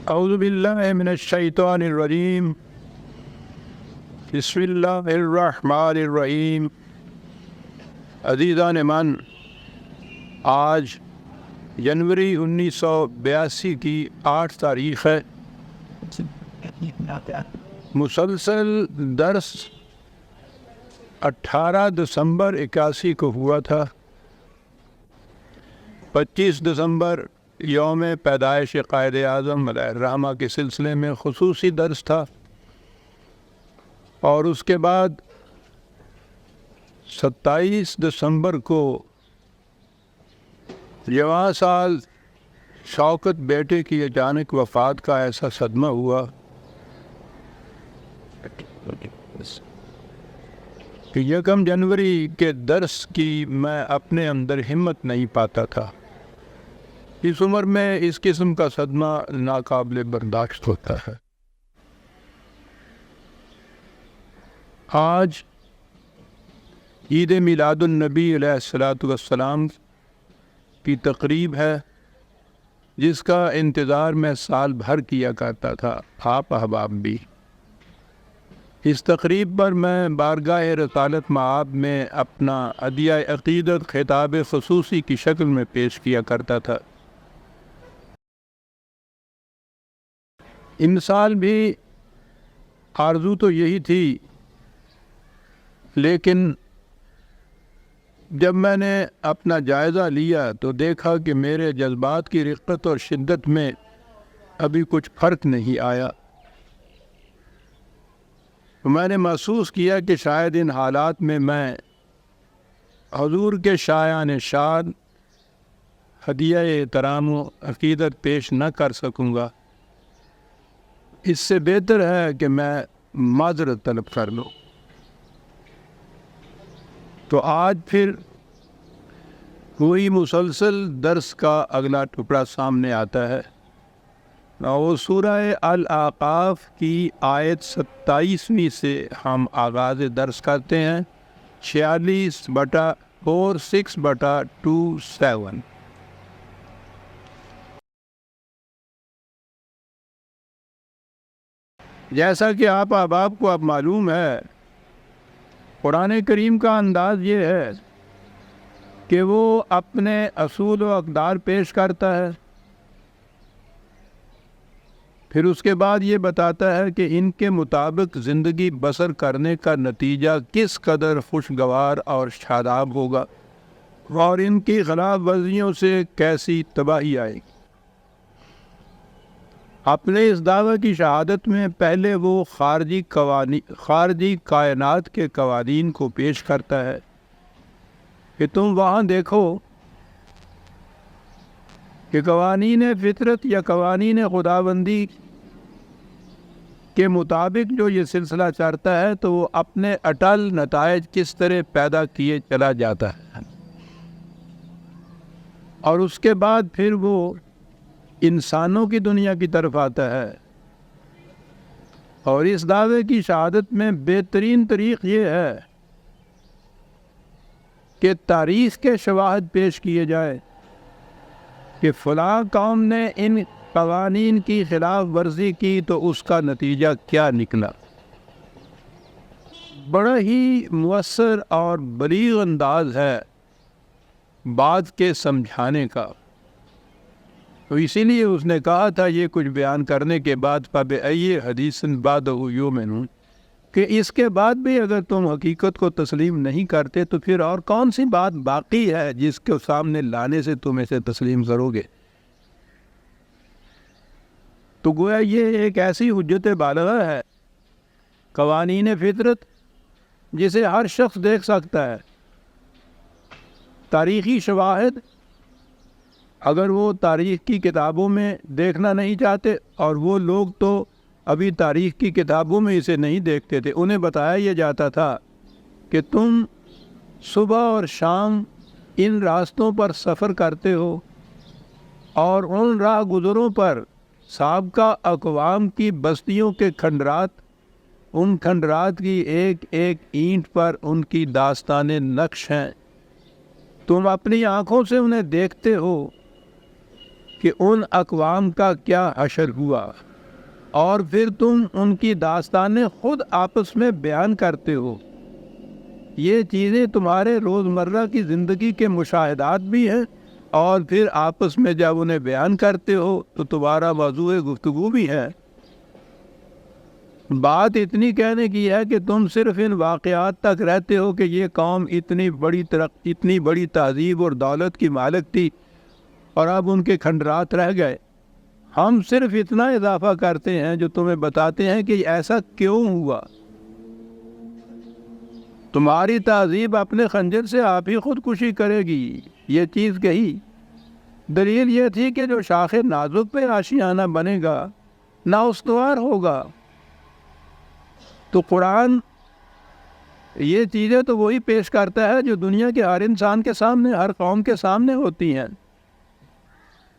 اعوذ باللہ من الشیطان الرجیم بسم اللہ الرحمن الرحیم۔ عزیزان من، آج جنوری 1982 کی 8 تاریخ ہے۔ مسلسل درس 18 دسمبر 81 کو ہوا تھا۔ 25 دسمبر یوم پیدائش قائد اعظم علیہ الرحمہ کے سلسلے میں خصوصی درس تھا، اور اس کے بعد 27 دسمبر کو جواں سال شوکت بیٹے کی اچانک وفات کا ایسا صدمہ ہوا کہ 1 جنوری کے درس کی میں اپنے اندر ہمت نہیں پاتا تھا۔ اس عمر میں اس قسم کا صدمہ ناقابل برداشت ہوتا ہے۔ آج عید میلاد النبی علیہ الصلاۃ والسلام کی تقریب ہے، جس کا انتظار میں سال بھر کیا کرتا تھا، آپ احباب بھی۔ اس تقریب پر میں بارگاہ رسالت مآب میں اپنا عدیہ عقیدت خطاب خصوصی کی شکل میں پیش کیا کرتا تھا۔ ان سال بھی آرزو تو یہی تھی، لیکن جب میں نے اپنا جائزہ لیا تو دیکھا کہ میرے جذبات کی رقت اور شدت میں ابھی کچھ فرق نہیں آیا۔ میں نے محسوس کیا کہ شاید ان حالات میں حضور کے شایان شان ہدیہ احترام و عقیدت پیش نہ کر سکوں گا۔ اس سے بہتر ہے کہ میں معذرت طلب کر لوں۔ تو آج پھر وہی مسلسل درس کا اگلا ٹکڑا سامنے آتا ہے، اور سورہ الاعقاف کی آیت 27ویں سے ہم آغاز درس کرتے ہیں، 46/4 6/27۔ جیسا کہ آپ احباب کو اب معلوم ہے، قرآن کریم کا انداز یہ ہے کہ وہ اپنے اصول و اقدار پیش کرتا ہے، پھر اس کے بعد یہ بتاتا ہے کہ ان کے مطابق زندگی بسر کرنے کا نتیجہ کس قدر خوشگوار اور شاداب ہوگا، اور ان کی خلاف ورزیوں سے کیسی تباہی آئے گی۔ اپنے اس دعوے کی شہادت میں پہلے وہ خارجی کائنات کے قوانین کو پیش کرتا ہے کہ تم وہاں دیکھو کہ قوانین فطرت یا قوانین خداوندی کے مطابق جو یہ سلسلہ چلتا ہے تو وہ اپنے اٹل نتائج کس طرح پیدا کیے چلا جاتا ہے، اور اس کے بعد پھر وہ انسانوں کی دنیا کی طرف آتا ہے۔ اور اس دعوے کی شہادت میں بہترین طریق یہ ہے کہ تاریخ کے شواہد پیش کیے جائے کہ فلاں قوم نے ان قوانین کی خلاف ورزی کی تو اس کا نتیجہ کیا نکلا۔ بڑا ہی مؤثر اور بلیغ انداز ہے بات کے سمجھانے کا، تو اسی لیے اس نے کہا تھا یہ کچھ بیان کرنے کے بعد فَبِأَيِّ حَدِيثٍ بَعْدَهُ يُؤْمِنُونَ، کہ اس کے بعد بھی اگر تم حقیقت کو تسلیم نہیں کرتے تو پھر اور کون سی بات باقی ہے جس کے سامنے لانے سے تم اسے تسلیم کرو گے۔ تو گویا یہ ایک ایسی حجت بالغہ ہے، قوانین فطرت جسے ہر شخص دیکھ سکتا ہے۔ تاریخی شواہد اگر وہ تاریخ کی کتابوں میں دیکھنا نہیں چاہتے، اور وہ لوگ تو ابھی تاریخ کی کتابوں میں اسے نہیں دیکھتے تھے، انہیں بتایا یہ جاتا تھا کہ تم صبح اور شام ان راستوں پر سفر کرتے ہو، اور ان راہ گزروں پر سابقہ اقوام کی بستیوں کے کھنڈرات، ان کھنڈرات کی ایک ایک اینٹ پر ان کی داستانیں نقش ہیں، تم اپنی آنکھوں سے انہیں دیکھتے ہو، کہ ان اقوام کا کیا حشر ہوا، اور پھر تم ان کی داستانیں خود آپس میں بیان کرتے ہو۔ یہ چیزیں تمہارے روزمرہ کی زندگی کے مشاہدات بھی ہیں، اور پھر آپس میں جب انہیں بیان کرتے ہو تو تمہارا موضوع گفتگو بھی ہے۔ بات اتنی کہنے کی ہے کہ تم صرف ان واقعات تک رہتے ہو کہ یہ قوم اتنی بڑی تہذیب اور دولت کی مالک تھی اور اب ان کے کھنڈرات رہ گئے۔ ہم صرف اتنا اضافہ کرتے ہیں جو تمہیں بتاتے ہیں کہ ایسا کیوں ہوا۔ تمہاری تہذیب اپنے خنجر سے آپ ہی خودکشی کرے گی، یہ چیز کہی۔ دلیل یہ تھی کہ جو شاخ نازک پہ آشیانہ بنے گا نہ استوار ہوگا۔ تو قرآن یہ چیزیں تو وہی پیش کرتا ہے جو دنیا کے ہر انسان کے سامنے، ہر قوم کے سامنے ہوتی ہیں۔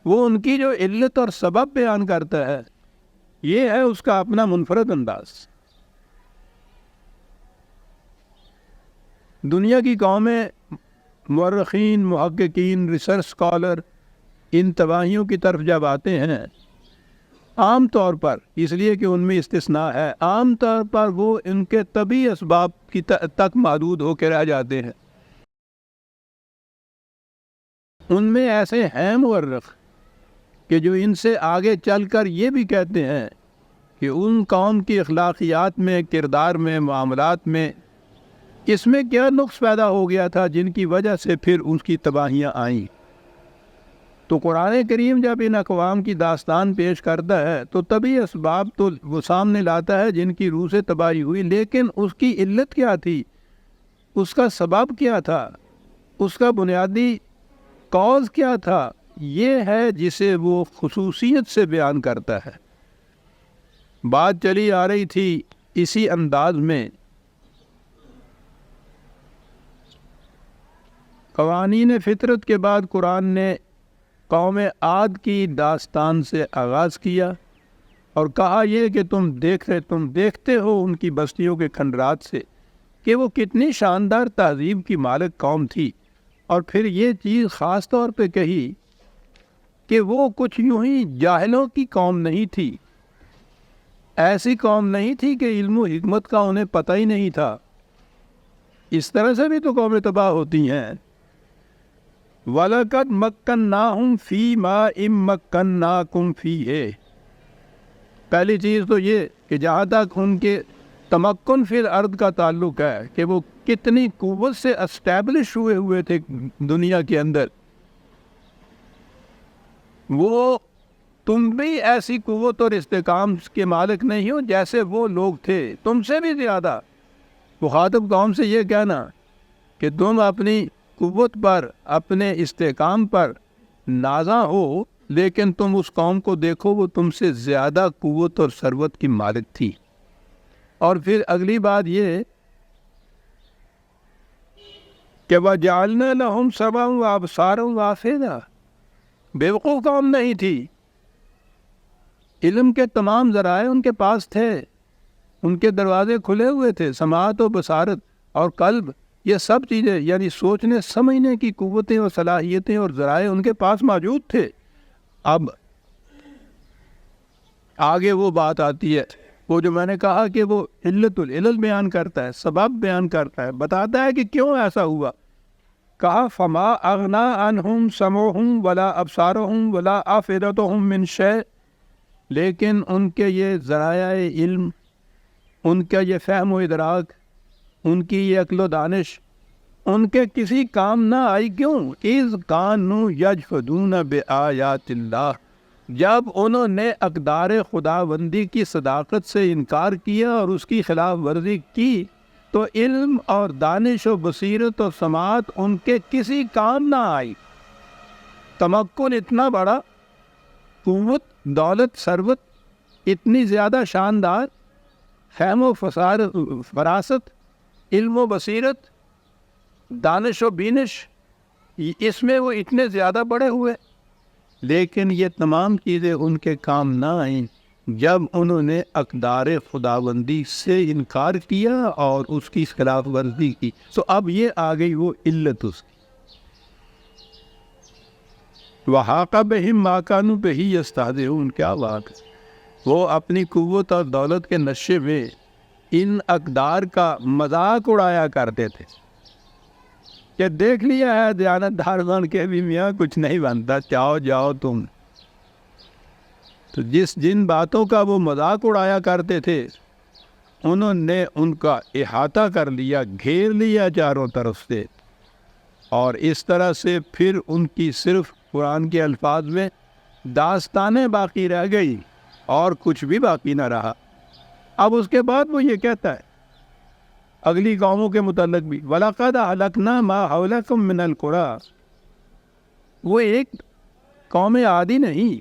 وہ ان کی جو علت اور سبب بیان کرتا ہے، یہ ہے اس کا اپنا منفرد انداز۔ دنیا کی قومیں، مورخین، محققین، ریسرچ اسکالر ان تباہیوں کی طرف جب آتے ہیں، عام طور پر، اس لیے کہ ان میں استثناء ہے، عام طور پر وہ ان کے طبعی اسباب کی تک محدود ہو کے رہ جاتے ہیں۔ ان میں ایسے ہیں مورخ کہ جو ان سے آگے چل کر یہ بھی کہتے ہیں کہ ان قوم کی اخلاقیات میں، کردار میں، معاملات میں اس میں کیا نقص پیدا ہو گیا تھا جن کی وجہ سے پھر ان کی تباہیاں آئیں۔ تو قرآن کریم جب ان اقوام کی داستان پیش کرتا ہے تو طبعی اسباب تو وہ سامنے لاتا ہے جن کی روح سے تباہی ہوئی، لیکن اس کی علت کیا تھی، اس کا سبب کیا تھا، اس کا بنیادی کاز کیا تھا، یہ ہے جسے وہ خصوصیت سے بیان کرتا ہے۔ بات چلی آ رہی تھی اسی انداز میں، قوانین فطرت کے بعد قرآن نے قوم عاد کی داستان سے آغاز کیا اور کہا یہ کہ تم دیکھتے ہو ان کی بستیوں کے کھنڈرات سے کہ وہ کتنی شاندار تہذیب کی مالک قوم تھی، اور پھر یہ چیز خاص طور پہ کہی کہ وہ کچھ یوں ہی جاہلوں کی قوم نہیں تھی، ایسی قوم نہیں تھی کہ علم و حکمت کا انہیں پتہ ہی نہیں تھا۔ اس طرح سے بھی تو قومیں تباہ ہوتی ہیں۔ وَلَقَدْ مَكَّنَّاهُمْ فِي مَا إِن مَّكَّنَّاكُمْ فِيهِ، پہلی چیز تو یہ کہ جہاں تک ان کے تمکن فی الارض کا تعلق ہے کہ وہ کتنی قوت سے اسٹیبلش ہوئے تھے دنیا کے اندر، وہ تم بھی ایسی قوت اور استحکام کے مالک نہیں ہو جیسے وہ لوگ تھے، تم سے بھی زیادہ۔ مخاطب قوم سے یہ کہنا کہ تم اپنی قوت پر، اپنے استحکام پر نازاں ہو، لیکن تم اس قوم کو دیکھو، وہ تم سے زیادہ قوت اور ثروت کی مالک تھی۔ اور پھر اگلی بات یہ کہ وَجَعَلْنَا لَهُمْ سَمْعًا وَأَبْصَارًا وَأَفْئِدَةً، بیوقوف قوم نہیں تھی، علم کے تمام ذرائع ان کے پاس تھے، ان کے دروازے کھلے ہوئے تھے، سماعت و بصارت اور قلب، یہ سب چیزیں یعنی سوچنے سمجھنے کی قوتیں اور صلاحیتیں اور ذرائع ان کے پاس موجود تھے۔ اب آگے وہ بات آتی ہے، وہ جو میں نے کہا کہ وہ علت العلل بیان کرتا ہے، سبب بیان کرتا ہے، بتاتا ہے کہ کیوں ایسا ہوا۔ کہا فما اغنا عنہم سمعہم ولا ابصارہم ولا افئدتہم من شیء، لیکن ان کے یہ ذرائع علم، ان کا یہ فہم و ادراک، ان کی یہ عقل و دانش ان کے کسی کام نہ آئی۔ کیوں؟ اذ کانوا یجحدون بآیات اللہ، جب انہوں نے اقدار خداوندی کی صداقت سے انکار کیا اور اس کی خلاف ورزی کی، تو علم اور دانش و بصیرت اور سماعت ان کے کسی کام نہ آئی۔ تمکن اتنا بڑا، قوت، دولت، ثروت اتنی زیادہ شاندار، فہم و فراست، علم و بصیرت، دانش و بینش، اس میں وہ اتنے زیادہ بڑے ہوئے، لیکن یہ تمام چیزیں ان کے کام نہ آئیں جب انہوں نے اقدار خداوندی سے انکار کیا اور اس کی خلاف ورزی کی۔ تو اب یہ آ گئی وہ علت اس کی۔ وحاق بہم ما کانوا بہ یستہزئون، کیا بات ہے، وہ اپنی قوت اور دولت کے نشے میں ان اقدار کا مذاق اڑایا کرتے تھے کہ دیکھ لیا ہے دیانتدار بن کے بھی میاں کچھ نہیں بنتا، چاہو جاؤ تم۔ تو جن باتوں کا وہ مذاق اڑایا کرتے تھے انہوں نے ان کا احاطہ کر لیا، گھیر لیا چاروں طرف سے، اور اس طرح سے پھر ان کی صرف قرآن کے الفاظ میں داستانیں باقی رہ گئی اور کچھ بھی باقی نہ رہا۔ اب اس کے بعد وہ یہ کہتا ہے اگلی قوموں کے متعلق بھی، وَلَقَدْ أَهْلَكْنَا مَا حَوْلَكُمْ مِنَ الْقُرَىٰ، وہ ایک قوم عادی نہیں،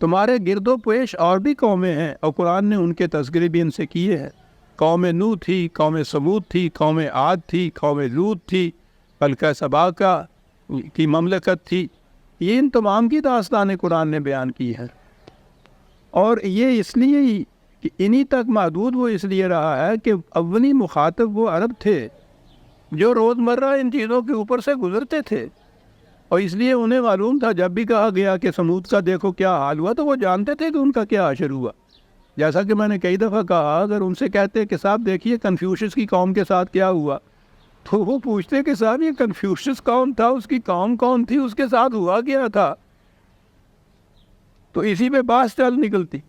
تمہارے گرد و پیش اور بھی قومیں ہیں، اور قرآن نے ان کے تذکرے بھی ان سے کیے ہیں۔ قوم نوح تھی، قوم سمود تھی، قوم عاد تھی، قوم لوط تھی، فلکہ سبا کی مملکت تھی، یہ ان تمام کی داستانیں قرآن نے بیان کی ہیں۔ اور یہ اس لیے ہی کہ انہی تک محدود وہ اس لیے رہا ہے کہ اولی مخاطب وہ عرب تھے جو روزمرہ ان چیزوں کے اوپر سے گزرتے تھے، اور اس لیے انہیں معلوم تھا جب بھی کہا گیا کہ سمود کا دیکھو کیا حال ہوا تو وہ جانتے تھے کہ ان کا کیا حشر ہوا۔ جیسا کہ میں نے کئی دفعہ کہا، اگر ان سے کہتے کہ صاحب دیکھیے کنفیوشس کی قوم کے ساتھ کیا ہوا، تو وہ پوچھتے کہ صاحب یہ کنفیوشس کون تھا، اس کی قوم کون تھی، اس کے ساتھ ہوا کیا تھا، تو اسی پہ بات چل نکلتی۔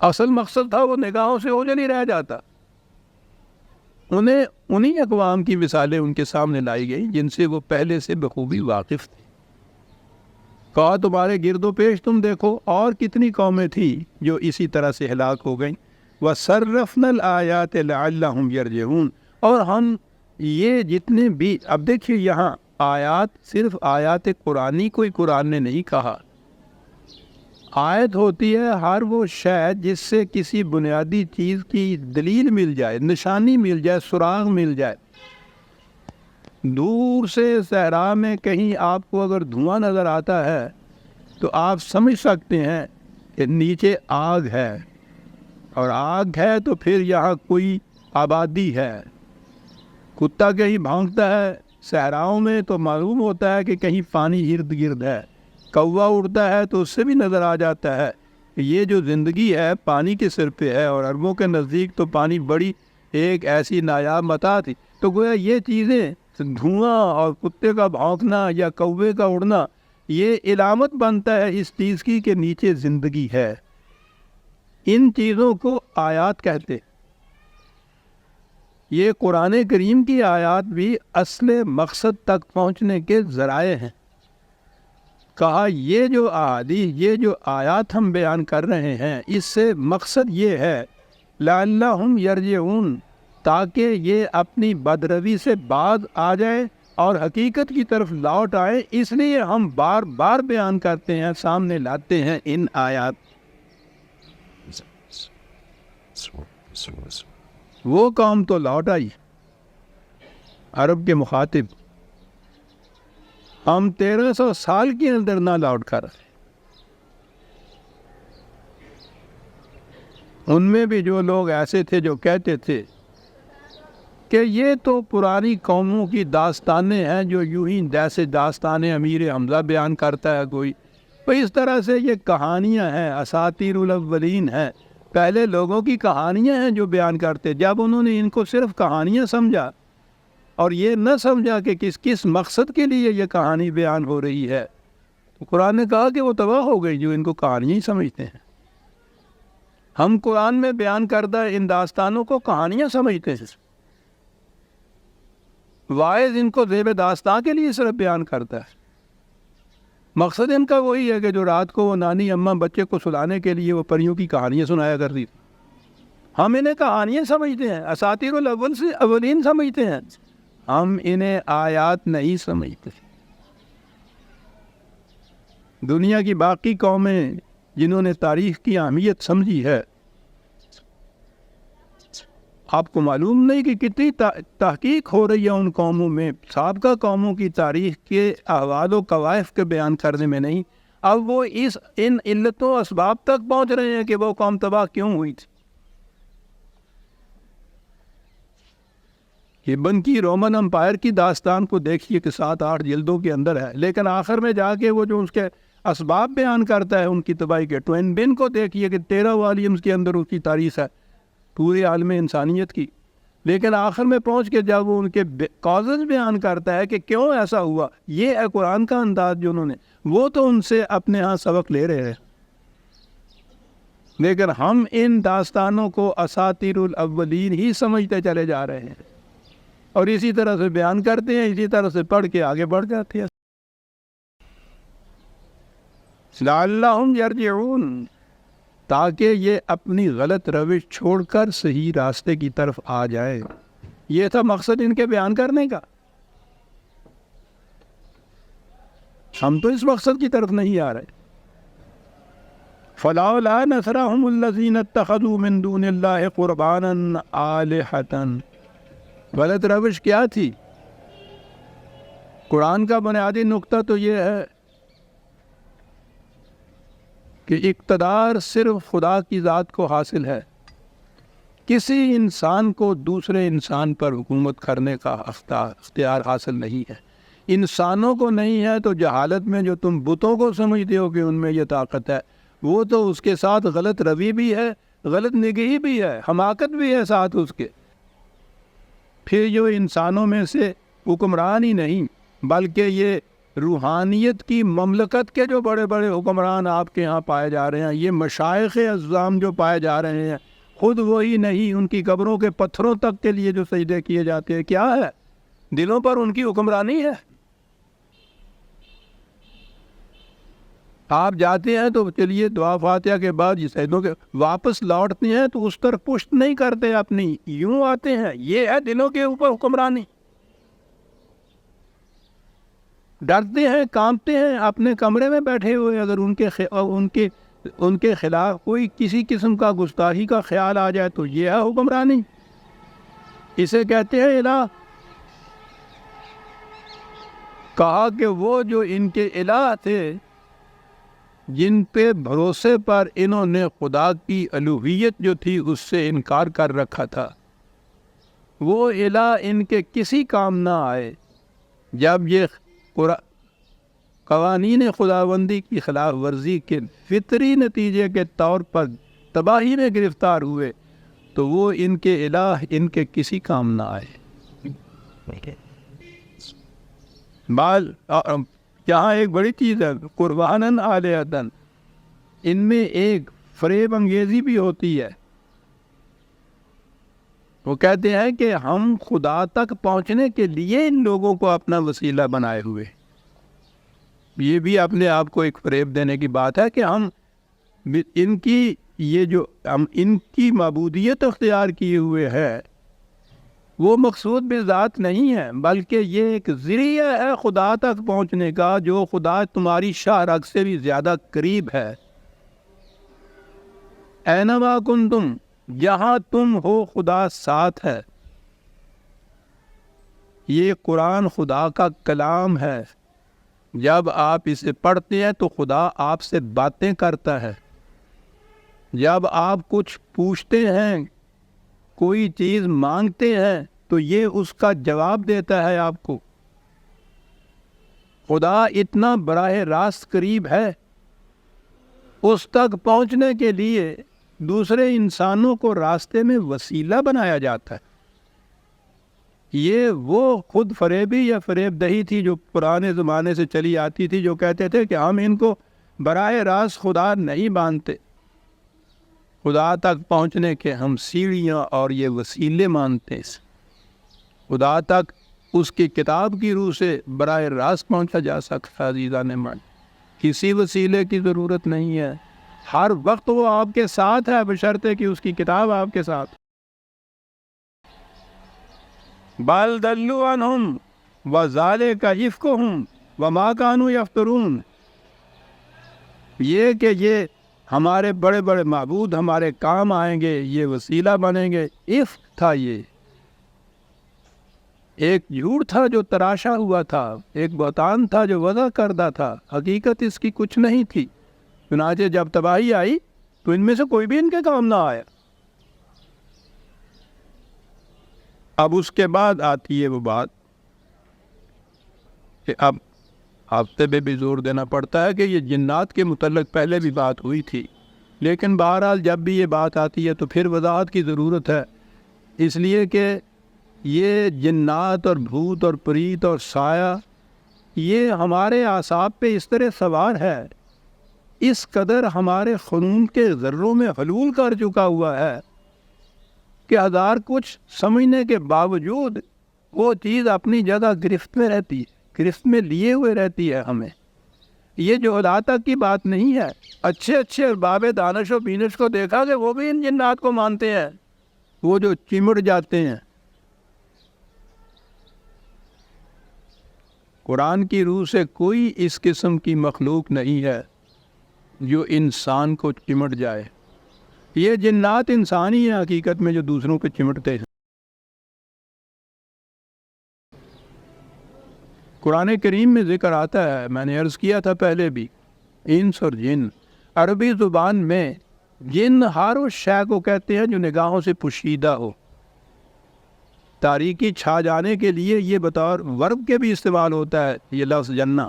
اصل مقصد تھا وہ نگاہوں سے اوجھل ہی رہ جاتا۔ انہیں انہی اقوام کی مثالیں ان کے سامنے لائی گئی جن سے وہ پہلے سے بخوبی واقف تھے۔ کہا تمہارے گرد و پیش تم دیکھو اور کتنی قومیں تھیں جو اسی طرح سے ہلاک ہو گئیں۔ وَصَرَّفْنَا الْآيَاتِ لَعَلَّهُمْ يَرْجِعُونَ، اور ہم یہ جتنے بھی، اب دیکھیے یہاں آیات صرف آیات قرآنی کوئی قرآن نے نہیں کہا، آیت ہوتی ہے ہر وہ شے جس سے کسی بنیادی چیز کی دلیل مل جائے، نشانی مل جائے، سراغ مل جائے۔ دور سے صحرا میں کہیں آپ کو اگر دھواں نظر آتا ہے تو آپ سمجھ سکتے ہیں کہ نیچے آگ ہے، اور آگ ہے تو پھر یہاں کوئی آبادی ہے۔ کتا کہیں بھونکتا ہے صحراؤں میں تو معلوم ہوتا ہے کہ کہیں پانی ارد گرد ہے، کوا اڑتا ہے تو اس سے بھی نظر آ جاتا ہے کہ یہ جو زندگی ہے پانی کے سر پہ ہے، اور عربوں کے نزدیک تو پانی بڑی ایک ایسی نایاب متاع تھی۔ تو گویا یہ چیزیں، دھواں اور کتے کا بھونکنا یا کوے کا اڑنا، یہ علامت بنتا ہے اس چیز کی کہ نیچے زندگی ہے۔ ان چیزوں کو آیات کہتے۔ یہ قرآن کریم کی آیات بھی اصل مقصد تک پہنچنے کے ذرائع ہیں۔ کہا یہ جو احادیث، یہ جو آیات ہم بیان کر رہے ہیں، اس سے مقصد یہ ہے لعلہم یرجعون، تاکہ یہ اپنی بدروی سے باز آ جائیں اور حقیقت کی طرف لوٹ آئیں۔ اس لیے ہم بار بار بیان کرتے ہیں، سامنے لاتے ہیں ان آیات۔ وہ قوم تو لوٹ آئی، عرب کے مخاطب، ہم 1300 سال کے اندر نہ لوٹ کر۔ ان میں بھی جو لوگ ایسے تھے جو کہتے تھے کہ یہ تو پرانی قوموں کی داستانیں ہیں، جو یوں ہی جیسے داستانیں امیر حمزہ بیان کرتا ہے کوئی، تو اس طرح سے یہ کہانیاں ہیں، اساطیر الاولین ہیں، پہلے لوگوں کی کہانیاں ہیں جو بیان کرتے۔ جب انہوں نے ان کو صرف کہانیاں سمجھا اور یہ نہ سمجھا کہ کس مقصد کے لیے یہ کہانی بیان ہو رہی ہے، تو قرآن نے کہا کہ وہ تباہ ہو گئی جو ان کو کہانیاں ہی سمجھتے ہیں۔ ہم قرآن میں بیان کردہ ان داستانوں کو کہانیاں سمجھتے ہیں، واعظ ان کو زیب داستان کے لیے صرف بیان کرتا ہے۔ مقصد ان کا وہی ہے کہ جو رات کو وہ نانی اماں بچے کو سلانے کے لیے وہ پریوں کی کہانیاں سنایا کرتی تھی، ہم انہیں کہانیاں سمجھتے ہیں، اساطیر الاول سے اولین سمجھتے ہیں، ہم انہیں آیات نہیں سمجھتے۔ دنیا کی باقی قومیں جنہوں نے تاریخ کی اہمیت سمجھی ہے، آپ کو معلوم نہیں کہ کتنی تحقیق ہو رہی ہے ان قوموں میں، سابقہ قوموں کی تاریخ کے احوال و قوائف کے بیان کرنے میں نہیں، اب وہ ان علتوں اسباب تک پہنچ رہے ہیں کہ وہ قوم تباہ کیوں ہوئی تھی۔ یہ بن کی رومن امپائر کی داستان کو دیکھیے کہ 7-8 جلدوں کے اندر ہے، لیکن آخر میں جا کے وہ جو اس کے اسباب بیان کرتا ہے ان کی تباہی کے، ٹوین بن کو دیکھیے کہ 13 والیومز کے اندر اس کی تاریخ ہے پورے عالم انسانیت کی، لیکن آخر میں پہنچ کے جب وہ ان کے کازز بیان کرتا ہے کہ کیوں ایسا ہوا، یہ ہے قرآن کا انداز جو انہوں نے، وہ تو ان سے اپنے ہاں سبق لے رہے ہیں، لیکن ہم ان داستانوں کو اساطیر الاولین ہی سمجھتے چلے جا رہے ہیں اور اسی طرح سے بیان کرتے ہیں، اسی طرح سے پڑھ کے آگے بڑھ جاتے ہیں۔ لعلہم یرجعون، تاکہ یہ اپنی غلط روش چھوڑ کر صحیح راستے کی طرف آ جائے، یہ تھا مقصد ان کے بیان کرنے کا۔ ہم تو اس مقصد کی طرف نہیں آ رہے۔ فلولا نصرهم الذین اتخذوا من دون اللہ قربانا آلہۃ، غلط روش کیا تھی؟ قرآن کا بنیادی نقطہ تو یہ ہے کہ اقتدار صرف خدا کی ذات کو حاصل ہے، کسی انسان کو دوسرے انسان پر حکومت کرنے کا اختیار حاصل نہیں ہے۔ انسانوں کو نہیں ہے تو جہالت میں جو تم بتوں کو سمجھتے ہو کہ ان میں یہ طاقت ہے، وہ تو اس کے ساتھ غلط روی بھی ہے، غلط نگہی بھی ہے، حماقت بھی ہے ساتھ اس کے۔ پھر جو انسانوں میں سے حکمران ہی نہیں بلکہ یہ روحانیت کی مملکت کے جو بڑے بڑے حکمران آپ کے ہاں پائے جا رہے ہیں، یہ مشائخ اعظام جو پائے جا رہے ہیں، خود وہی نہیں، ان کی قبروں کے پتھروں تک کے لیے جو سجدے کیے جاتے ہیں، کیا ہے؟ دلوں پر ان کی حکمرانی ہے۔ آپ جاتے ہیں تو چلیے دعا فاتحہ کے بعد یہ سجدوں کے واپس لوٹتے ہیں تو اس طرف پشت نہیں کرتے اپنی، یوں آتے ہیں، یہ ہے دلوں کے اوپر حکمرانی۔ ڈرتے ہیں، کانپتے ہیں اپنے کمرے میں بیٹھے ہوئے، اگر ان کے خلاف کوئی کسی قسم کا گستاخی کا خیال آ جائے تو یہ ہے حکمرانی، اسے کہتے ہیں الہ۔ کہا کہ وہ جو ان کے الہ تھے جن پہ بھروسے پر انہوں نے خدا کی الوہیت جو تھی اس سے انکار کر رکھا تھا، وہ الہ ان کے کسی کام نہ آئے جب یہ قوانین خداوندی کی خلاف ورزی کے فطری نتیجے کے طور پر تباہی میں گرفتار ہوئے، تو وہ ان کے الہ ان کے کسی کام نہ آئے۔ یہاں ایک بڑی چیز ہے، قرباناً آلہۃ، ان میں ایک فریب انگیزی بھی ہوتی ہے۔ وہ کہتے ہیں کہ ہم خدا تک پہنچنے کے لیے ان لوگوں کو اپنا وسیلہ بنائے ہوئے، یہ بھی اپنے آپ کو ایک فریب دینے کی بات ہے کہ ہم ان کی معبودیت اختیار کیے ہوئے ہے، وہ مقصود بذات نہیں ہے بلکہ یہ ایک ذریعہ ہے خدا تک پہنچنے کا، جو خدا تمہاری شاہ رگ سے بھی زیادہ قریب ہے۔ اینما کنتم، جہاں تم ہو خدا ساتھ ہے۔ یہ قرآن خدا کا کلام ہے، جب آپ اسے پڑھتے ہیں تو خدا آپ سے باتیں کرتا ہے، جب آپ کچھ پوچھتے ہیں، کوئی چیز مانگتے ہیں تو یہ اس کا جواب دیتا ہے آپ کو۔ خدا اتنا براہ راست قریب ہے، اس تک پہنچنے کے لیے دوسرے انسانوں کو راستے میں وسیلہ بنایا جاتا ہے۔ یہ وہ خود فریبی یا فریب دہی تھی جو پرانے زمانے سے چلی آتی تھی، جو کہتے تھے کہ ہم ان کو براہ راست خدا نہیں مانتے، خدا تک پہنچنے کے ہم سیڑھیاں اور یہ وسیلے مانتے ہیں۔ خدا تک اس کی کتاب کی روح سے براہ راست پہنچا جا سکتا ہے۔ عزیزان من، کسی وسیلے کی ضرورت نہیں ہے، ہر وقت وہ آپ کے ساتھ ہے، بشرطے کہ اس کی کتاب آپ کے ساتھ۔ بل ضلوا عنہم وذلک افکہم وما کانوا یفترون، یہ کہ یہ ہمارے بڑے بڑے معبود ہمارے کام آئیں گے، یہ وسیلہ بنیں گے، افک تھا، یہ ایک جھوٹ تھا جو تراشا ہوا تھا، ایک بہتان تھا جو وضع کردہ تھا، حقیقت اس کی کچھ نہیں تھی۔ چنانچہ جب تباہی آئی تو ان میں سے کوئی بھی ان کے کام نہ آیا۔ اب اس کے بعد آتی ہے وہ بات کہ اب ہفتے پہ بھی زور دینا پڑتا ہے کہ یہ جنات کے متعلق پہلے بھی بات ہوئی تھی، لیکن بہرحال جب بھی یہ بات آتی ہے تو پھر وضاحت کی ضرورت ہے، اس لیے کہ یہ جنات اور بھوت اور پریت اور سایہ یہ ہمارے اعصاب پہ اس طرح سوار ہے، اس قدر ہمارے خون کے ذروں میں حلول کر چکا ہوا ہے کہ ہزار کچھ سمجھنے کے باوجود وہ چیز اپنی جگہ گرفت میں رہتی ہے، گرفت میں لیے ہوئے رہتی ہے ہمیں۔ یہ جو خدا تک کی بات نہیں ہے، اچھے اچھے ارباب دانش و بینش کو دیکھا کہ وہ بھی ان جنات کو مانتے ہیں، وہ جو چمٹ جاتے ہیں۔ قرآن کی روح سے کوئی اس قسم کی مخلوق نہیں ہے جو انسان کو چمٹ جائے۔ یہ جنات انسان ہی ہیں حقیقت میں جو دوسروں پہ چمٹتے ہیں۔ قرآن کریم میں ذکر آتا ہے، میں نے عرض کیا تھا پہلے بھی، انس اور جن۔ عربی زبان میں جن ہر اس شے کو کہتے ہیں جو نگاہوں سے پوشیدہ ہو۔ تاریکی چھا جانے کے لیے یہ بطور ورب کے بھی استعمال ہوتا ہے یہ لفظ جنہ۔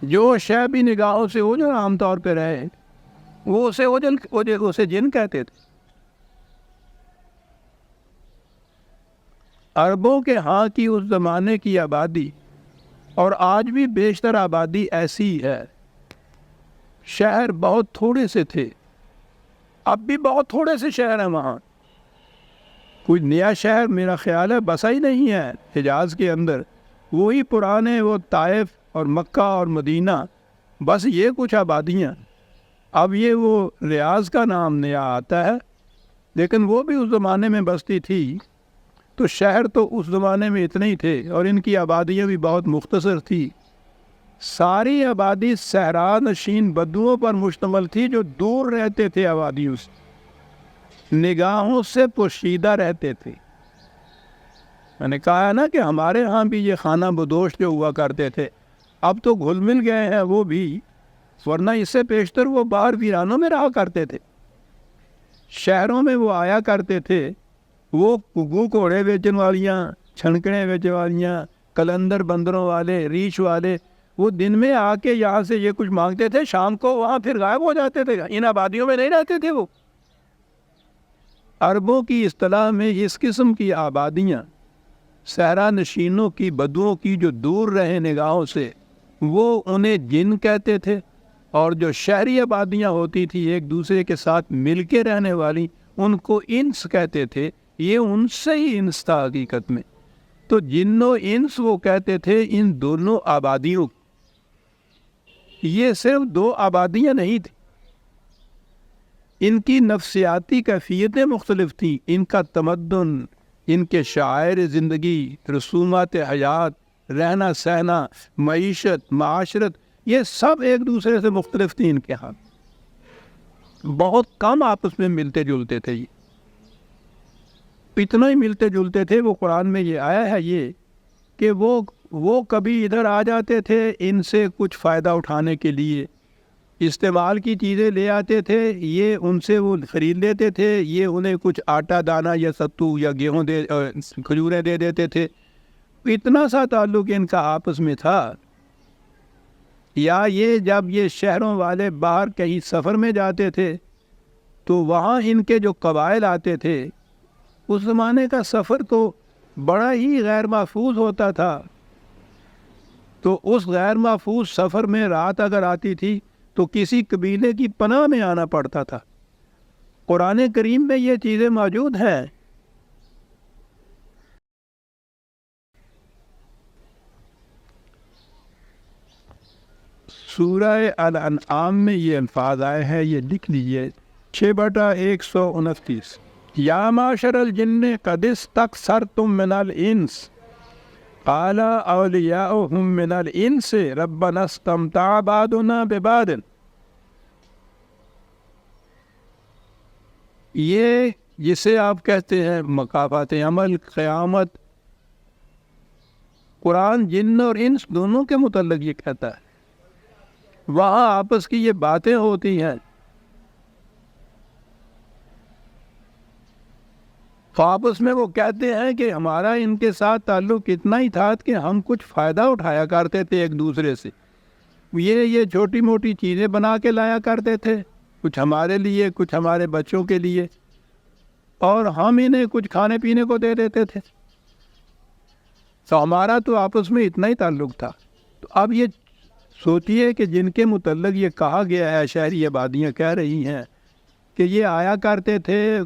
جو شے بھی نگاہوں سے اوجھل عام طور پہ رہے وہ اسے جن کہتے تھے۔ عربوں کے ہاں کی اس زمانے کی آبادی اور آج بھی بیشتر آبادی ایسی ہے، شہر بہت تھوڑے سے تھے، اب بھی بہت تھوڑے سے شہر ہیں وہاں۔ کوئی نیا شہر میرا خیال ہے بسا ہی نہیں ہے حجاز کے اندر، وہی پرانے وہ طائف اور مکہ اور مدینہ، بس یہ کچھ آبادیاں۔ اب یہ وہ ریاض کا نام نیا آتا ہے، لیکن وہ بھی اس زمانے میں بستی تھی، تو شہر تو اس زمانے میں اتنے ہی تھے اور ان کی آبادیاں بھی بہت مختصر تھی۔ ساری آبادی صحرا نشین بدوؤں پر مشتمل تھی جو دور رہتے تھے آبادیوں سے، نگاہوں سے پوشیدہ رہتے تھے۔ میں نے کہا ہے نا کہ ہمارے ہاں بھی یہ خانہ بدوش جو ہوا کرتے تھے، اب تو گھل مل گئے ہیں وہ بھی، ورنہ اس سے پیشتر وہ باہر ویرانوں میں رہا کرتے تھے۔ شہروں میں وہ آیا کرتے تھے، وہ گگو کوڑے بیچن والیاں، چھنکڑے بیچن والیاں، کلندر بندروں والے، ریچھ والے، وہ دن میں آ کے یہاں سے یہ کچھ مانگتے تھے، شام کو وہاں پھر غائب ہو جاتے تھے۔ ان آبادیوں میں نہیں رہتے تھے وہ۔ عربوں کی اصطلاح میں اس قسم کی آبادیاں صحرا نشینوں کی بدوؤں کی جو دور رہے نگاہوں سے، وہ انہیں جن کہتے تھے، اور جو شہری آبادیاں ہوتی تھی ایک دوسرے کے ساتھ مل کے رہنے والی، ان کو انس کہتے تھے۔ یہ ان سے ہی انس تھا حقیقت میں۔ تو جن و انس وہ کہتے تھے ان دونوں آبادیوں، یہ صرف دو آبادیاں نہیں تھیں، ان کی نفسیاتی کیفیتیں مختلف تھیں، ان کا تمدن، ان کے شعائر زندگی، رسومات حیات، رہنا سہنا، معیشت، معاشرت، یہ سب ایک دوسرے سے مختلف تھی۔ ان کے ہاں بہت کم آپس میں ملتے جلتے تھے، یہ اتنا ہی ملتے جلتے تھے۔ وہ قرآن میں یہ آیا ہے یہ کہ وہ کبھی ادھر آ جاتے تھے ان سے کچھ فائدہ اٹھانے کے لیے، استعمال کی چیزیں لے آتے تھے، یہ ان سے وہ خرید لیتے تھے، یہ انہیں کچھ آٹا دانہ یا ستو یا گیہوں کھجوریں دے دیتے تھے۔ اتنا سا تعلق ان کا آپس میں تھا۔ یا یہ جب یہ شہروں والے باہر کہیں سفر میں جاتے تھے تو وہاں ان کے جو قبائل آتے تھے، اس زمانے کا سفر تو بڑا ہی غیر محفوظ ہوتا تھا، تو اس غیر محفوظ سفر میں رات اگر آتی تھی تو کسی قبیلے کی پناہ میں آنا پڑتا تھا۔ قرآن کریم میں یہ چیزیں موجود ہیں۔ سورہ الانعام میں یہ الفاظ آئے ہیں، یہ لکھ لیجئے 6/129، یا معشر الجن قد استکثرتم من الانس قال اولیاؤہم من الانس ربنا استمتع بعضنا ببعض۔ یہ جسے آپ کہتے ہیں مکافات عمل، قیامت، قرآن جن اور انس دونوں کے متعلق یہ کہتا ہے۔ وہاں آپس کی یہ باتیں ہوتی ہیں، تو آپس میں وہ کہتے ہیں کہ ہمارا ان کے ساتھ تعلق اتنا ہی تھا کہ ہم کچھ فائدہ اٹھایا کرتے تھے ایک دوسرے سے، یہ چھوٹی موٹی چیزیں بنا کے لایا کرتے تھے، کچھ ہمارے لیے کچھ ہمارے بچوں کے لیے، اور ہم انہیں کچھ کھانے پینے کو دے دیتے تھے۔ تو ہمارا تو آپس میں اتنا ہی تعلق تھا۔ تو اب یہ سوچئے کہ جن کے متعلق یہ کہا گیا ہے، شہری آبادیاں کہہ رہی ہیں کہ یہ آیا کرتے تھے،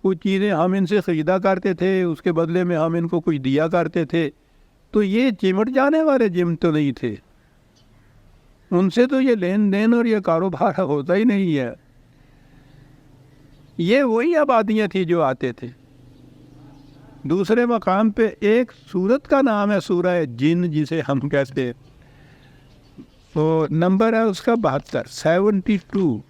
کچھ چیزیں ہم ان سے خریدا کرتے تھے، اس کے بدلے میں ہم ان کو کچھ دیا کرتے تھے، تو یہ چمٹ جانے والے جن تو نہیں تھے، ان سے تو یہ لین دین اور یہ کاروبار ہوتا ہی نہیں ہے۔ یہ وہی آبادیاں تھیں جو آتے تھے۔ دوسرے مقام پہ ایک سورت کا نام ہے سورہ جن، جسے ہم کہتے ہیں، تو نمبر ہے اس کا 72 72۔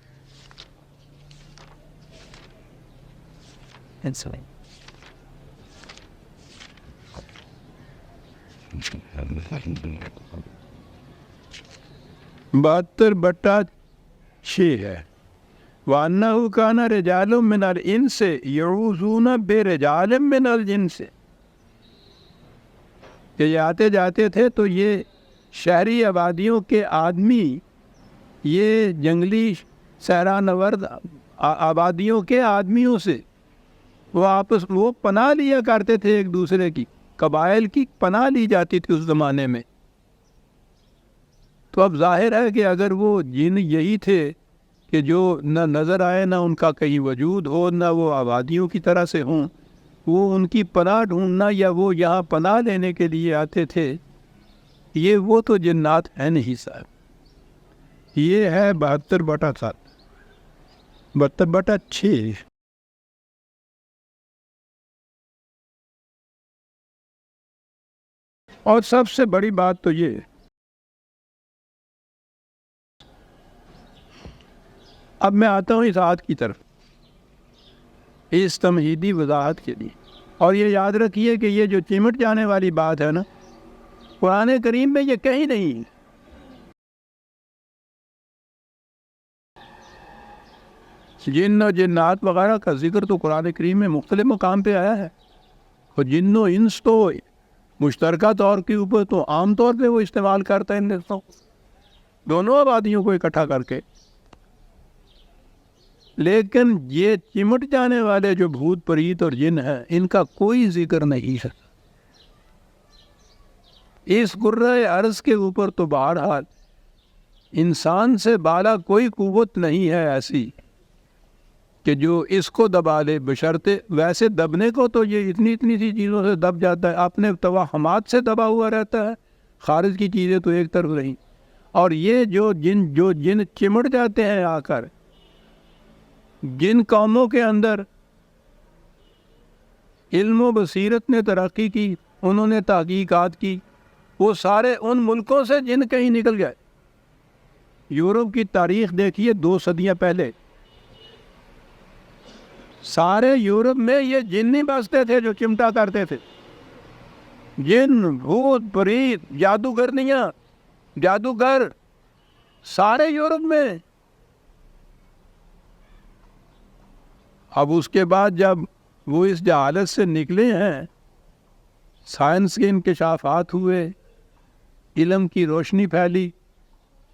بہتر بٹا 6 ہے۔ وَأَنَّهُ كَانَ رِجَالٌ مِّنَ الْإِنسِ يَعُوذُونَ بِرِجَالٍ مِّنَ الْجِنِّ، کہ یہ آتے جاتے تھے تو یہ شہری آبادیوں کے آدمی، یہ جنگلی صحرا نورد آبادیوں کے آدمیوں سے وہ پناہ لیا کرتے تھے، ایک دوسرے کی قبائل کی پناہ لی جاتی تھی اس زمانے میں۔ تو اب ظاہر ہے کہ اگر وہ جن یہی تھے کہ جو نہ نظر آئے، نہ ان کا کہیں وجود ہو، نہ وہ آبادیوں کی طرح سے ہوں، وہ ان کی پناہ ڈھونڈنا یا وہ یہاں پناہ لینے کے لیے آتے تھے، یہ وہ تو جنات ہیں نہیں صاحب۔ یہ ہے 72 بٹا 7، 72 بٹا 6۔ اور سب سے بڑی بات تو یہ، اب میں آتا ہوں اس آیت کی طرف، اس تمہیدی وضاحت کے لیے، اور یہ یاد رکھیے کہ یہ جو چمٹ جانے والی بات ہے نا، قرآن کریم میں یہ کہیں نہیں۔ جن و جنات وغیرہ کا ذکر تو قرآن کریم میں مختلف مقام پہ آیا ہے، اور جن و انس تو مشترکہ طور کے اوپر تو عام طور پہ وہ استعمال کرتا ہے ان دونوں آبادیوں کو اکٹھا کر کے، لیکن یہ چمٹ جانے والے جو بھوت پریت اور جن ہیں، ان کا کوئی ذکر نہیں ہے اس کرۂ ارض کے اوپر۔ تو بہرحال انسان سے بالا کوئی قوت نہیں ہے ایسی کہ جو اس کو دبا لے، بشرطے ویسے دبنے کو تو یہ اتنی سی چیزوں سے دب جاتا ہے، اپنے توہمات سے دبا ہوا رہتا ہے، خارج کی چیزیں تو ایک طرف رہیں۔ اور یہ جو جن چمٹ جاتے ہیں آ کر، جن قوموں کے اندر علم و بصیرت نے ترقی کی، انہوں نے تحقیقات کی، وہ سارے ان ملکوں سے جن کہیں نکل گئے۔ یورپ کی تاریخ دیکھیے 2 صدیاں پہلے، سارے یورپ میں یہ جن ہی بستے تھے جو چمٹا کرتے تھے، جن، بھوت پریت، جادوگرنیاں، جادوگر، سارے یورپ میں۔ اب اس کے بعد جب وہ اس جہالت سے نکلے ہیں، سائنس کے انکشافات ہوئے، علم کی روشنی پھیلی،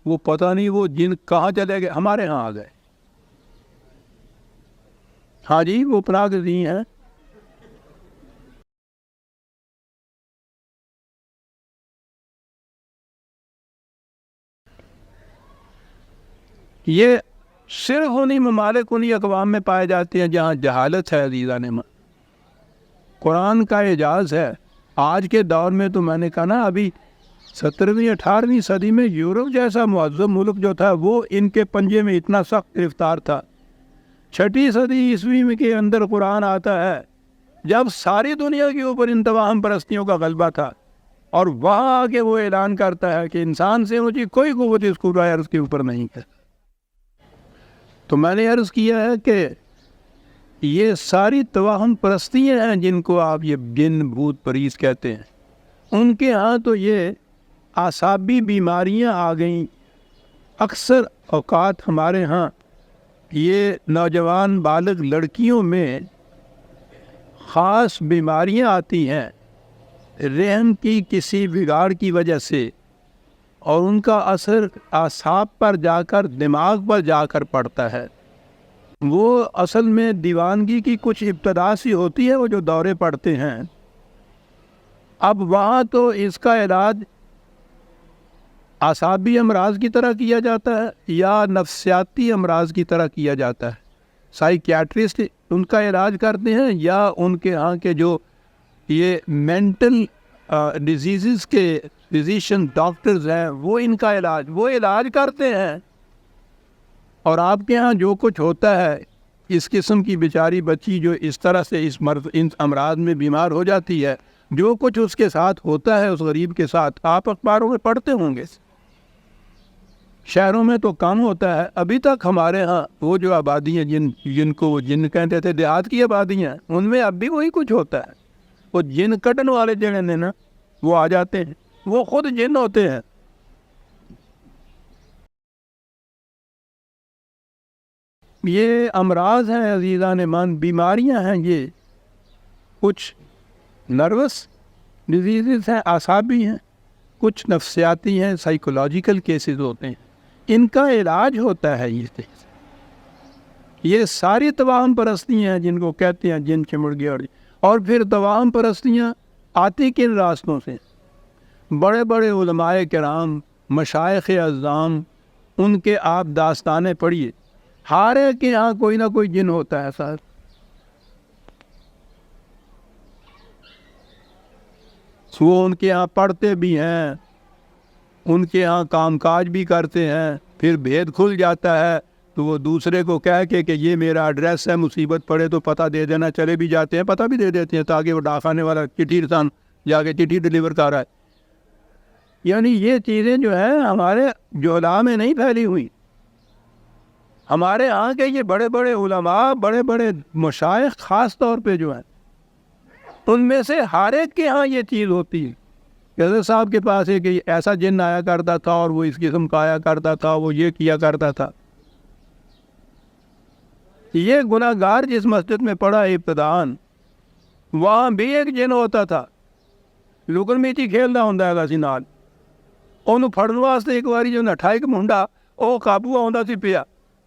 وہ پتہ نہیں وہ جن کہاں چلے گئے، ہمارے ہاں آ گئے۔ ہاں جی، وہ پناہ گزین ہیں۔ یہ صرف انہی ممالک، انہی اقوام میں پائے جاتے ہیں جہاں جہالت ہے عزیزان من۔ قرآن کا اعجاز ہے۔ آج کے دور میں تو میں نے کہا نا، ابھی 17ویں 18ویں صدی میں یورپ جیسا معظم ملک جو تھا وہ ان کے پنجے میں اتنا سخت گرفتار تھا۔ 6 صدی عیسوی میں کے اندر قرآن آتا ہے، جب ساری دنیا کے اوپر ان توہم پرستیوں کا غلبہ تھا، اور وہاں آ کے وہ اعلان کرتا ہے کہ انسان سے مجھے کوئی قوت اس کرۂ ارض کے اوپر نہیں ہے۔ تو میں نے عرض کیا ہے کہ یہ ساری توہم پرستیاں ہیں جن کو آپ یہ جن بھوت پریت کہتے ہیں، ان کے ہاں تو یہ اعصابی بیماریاں آ گئیں۔ اکثر اوقات ہمارے ہاں یہ نوجوان بالغ لڑکیوں میں خاص بیماریاں آتی ہیں رحم کی کسی بگاڑ کی وجہ سے، اور ان کا اثر اعصاب پر جا کر دماغ پر جا کر پڑتا ہے، وہ اصل میں دیوانگی کی کچھ ابتدا سی ہوتی ہے، وہ جو دورے پڑتے ہیں۔ اب وہاں تو اس کا علاج اعصابی امراض کی طرح کیا جاتا ہے یا نفسیاتی امراض کی طرح کیا جاتا ہے، سائیکیاٹرسٹ ان کا علاج کرتے ہیں، یا ان کے ہاں کے جو یہ مینٹل ڈیزیزز کے فزیشین ڈاکٹرز ہیں وہ ان کا علاج کرتے ہیں۔ اور آپ کے ہاں جو کچھ ہوتا ہے، اس قسم کی بیچاری بچی جو اس طرح سے ان امراض میں بیمار ہو جاتی ہے، جو کچھ اس کے ساتھ ہوتا ہے اس غریب کے ساتھ، آپ اخباروں میں پڑھتے ہوں گے۔ شہروں میں تو کم ہوتا ہے، ابھی تک ہمارے ہاں وہ جو آبادی ہیں جن کو جن کہتے تھے، دیہات کی آبادیاں، ان میں اب بھی وہی کچھ ہوتا ہے۔ وہ جن کٹن والے جڑے نے نا، وہ آ جاتے ہیں، وہ خود جن ہوتے ہیں۔ یہ امراض ہیں عزیزان من، بیماریاں ہیں، یہ کچھ نروس ڈیزیزز ہیں، اعصابی ہیں، کچھ نفسیاتی ہیں، سائیکولوجیکل کیسز ہوتے ہیں، ان کا علاج ہوتا ہے۔ یہ ساری توہم پرستیاں ہیں جن کو کہتے ہیں جن چمڑ گیا۔ اور پھر توہم پرستیاں آتی کن راستوں سے؟ بڑے بڑے علماء کرام، مشائخ اعظام، ان کے آپ داستانیں پڑھیے، ہر ایک کے یہاں کوئی نہ کوئی جن ہوتا ہے صاحب۔ وہ ان کے یہاں پڑھتے بھی ہیں، ان کے ہاں کام کاج بھی کرتے ہیں، پھر بھید کھل جاتا ہے تو وہ دوسرے کو کہہ کے کہ یہ میرا ایڈریس ہے، مصیبت پڑے تو پتہ دے دینا، چلے بھی جاتے ہیں، پتہ بھی دے دیتے ہیں تاکہ وہ ڈاکخانے والا چٹھی رسان جا کے چٹھی ڈلیور کر رہا ہے۔ یعنی یہ چیزیں جو ہیں ہمارے جوہلا میں نہیں پھیلی ہوئی، ہمارے ہاں کے یہ بڑے بڑے علماء، بڑے بڑے مشائخ خاص طور پہ جو ہیں، ان میں سے ہر ایک کے ہاں یہ چیز ہوتی ہے۔ حضرت صاحب کے پاس ایک ایسا جن آیا کرتا تھا اور وہ اس قسم کا آیا کرتا تھا، وہ یہ کیا کرتا تھا۔ یہ گناہ گار جس مسجد میں پڑھا ابتدان، وہاں بھی ایک جن ہوتا تھا، لکن میچی کھیلنا ہوندا ہے سی نال، انہوں پھڑن واسطے ایک باری جو نٹھا ایک منڈا وہ قابو آਉਂਦਾ سی پیا،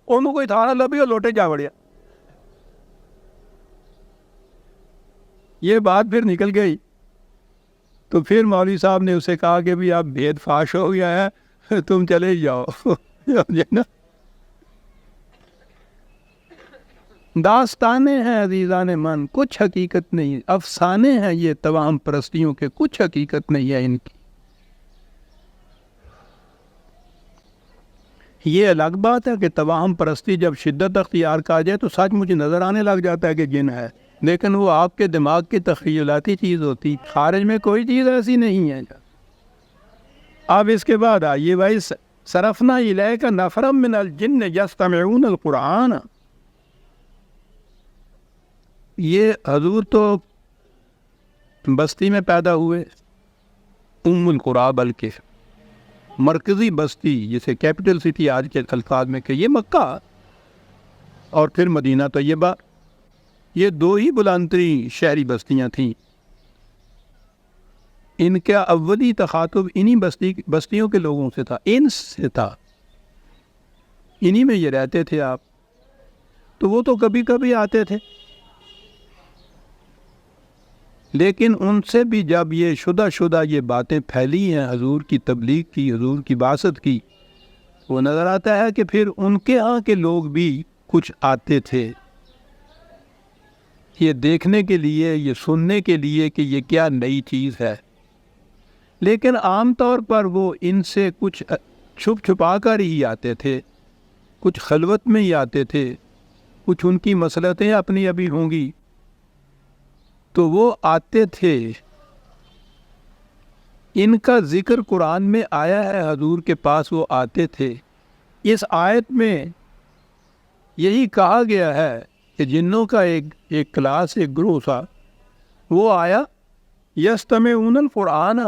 انہوں کوئی تھا نہ لبھی اور لوٹے جا وڑیا۔ یہ بات پھر نکل گئی تو پھر مولوی صاحب نے اسے کہا کہ بھی اب بھید فاش ہو گیا ہے، تم چلے جاؤ۔ داستانیں ہیں عزیزان من، کچھ حقیقت نہیں، افسانے ہیں یہ توہم پرستیوں کے، کچھ حقیقت نہیں ہے ان کی۔ یہ الگ بات ہے کہ توہم پرستی جب شدت اختیار کا جائے تو سچ مجھے نظر آنے لگ جاتا ہے کہ جن ہے، لیکن وہ آپ کے دماغ کی تخیلاتی چیز ہوتی، خارج میں کوئی چیز ایسی نہیں ہے۔ اب اس کے بعد آئیے بھائی، صرفنا الیک نفرا من الجن یستمعون القرآن۔ یہ حضور تو بستی میں پیدا ہوئے، ام القرآ، بلکہ مرکزی بستی جسے کیپٹل سٹی آج کے الفاظ میں کہ یہ مکہ اور پھر مدینہ طیبہ، یہ دو ہی بلندترین شہری بستیاں تھیں۔ ان کا اولی تخاطب انہی بستیوں کے لوگوں سے تھا، انس سے تھا، انہی میں یہ رہتے تھے آپ، تو وہ تو کبھی کبھی آتے تھے، لیکن ان سے بھی جب یہ شدہ یہ باتیں پھیلی ہیں حضور کی تبلیغ کی، حضور کی بعثت کی، وہ نظر آتا ہے کہ پھر ان کے ہاں کے لوگ بھی کچھ آتے تھے یہ دیکھنے کے لیے، یہ سننے کے لیے کہ یہ کیا نئی چیز ہے، لیکن عام طور پر وہ ان سے کچھ چھپ چھپا کر ہی آتے تھے، کچھ خلوت میں ہی آتے تھے، کچھ ان کی مصلحتیں اپنی ابھی ہوں گی تو وہ آتے تھے۔ ان کا ذکر قرآن میں آیا ہے، حضور کے پاس وہ آتے تھے۔ اس آیت میں یہی کہا گیا ہے کہ جنوں کا ایک کلاس، ایک گروہ تھا، وہ آیا یستمعون القرآن،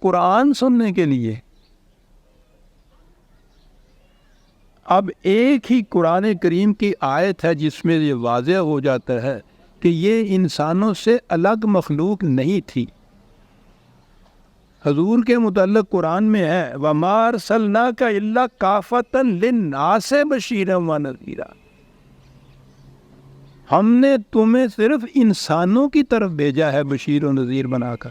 قرآن سننے کے لیے۔ اب ایک ہی قرآن کریم کی آیت ہے جس میں یہ واضح ہو جاتا ہے کہ یہ انسانوں سے الگ مخلوق نہیں تھی۔ حضور کے متعلق قرآن میں ہے وَمَا أَرْسَلْنَاكَ إِلَّا كَافَةً لِلنَّاسِ بَشِيرًا وَنَذِيرًا، ہم نے تمہیں صرف انسانوں کی طرف بھیجا ہے بشیر و نذیر بنا کر۔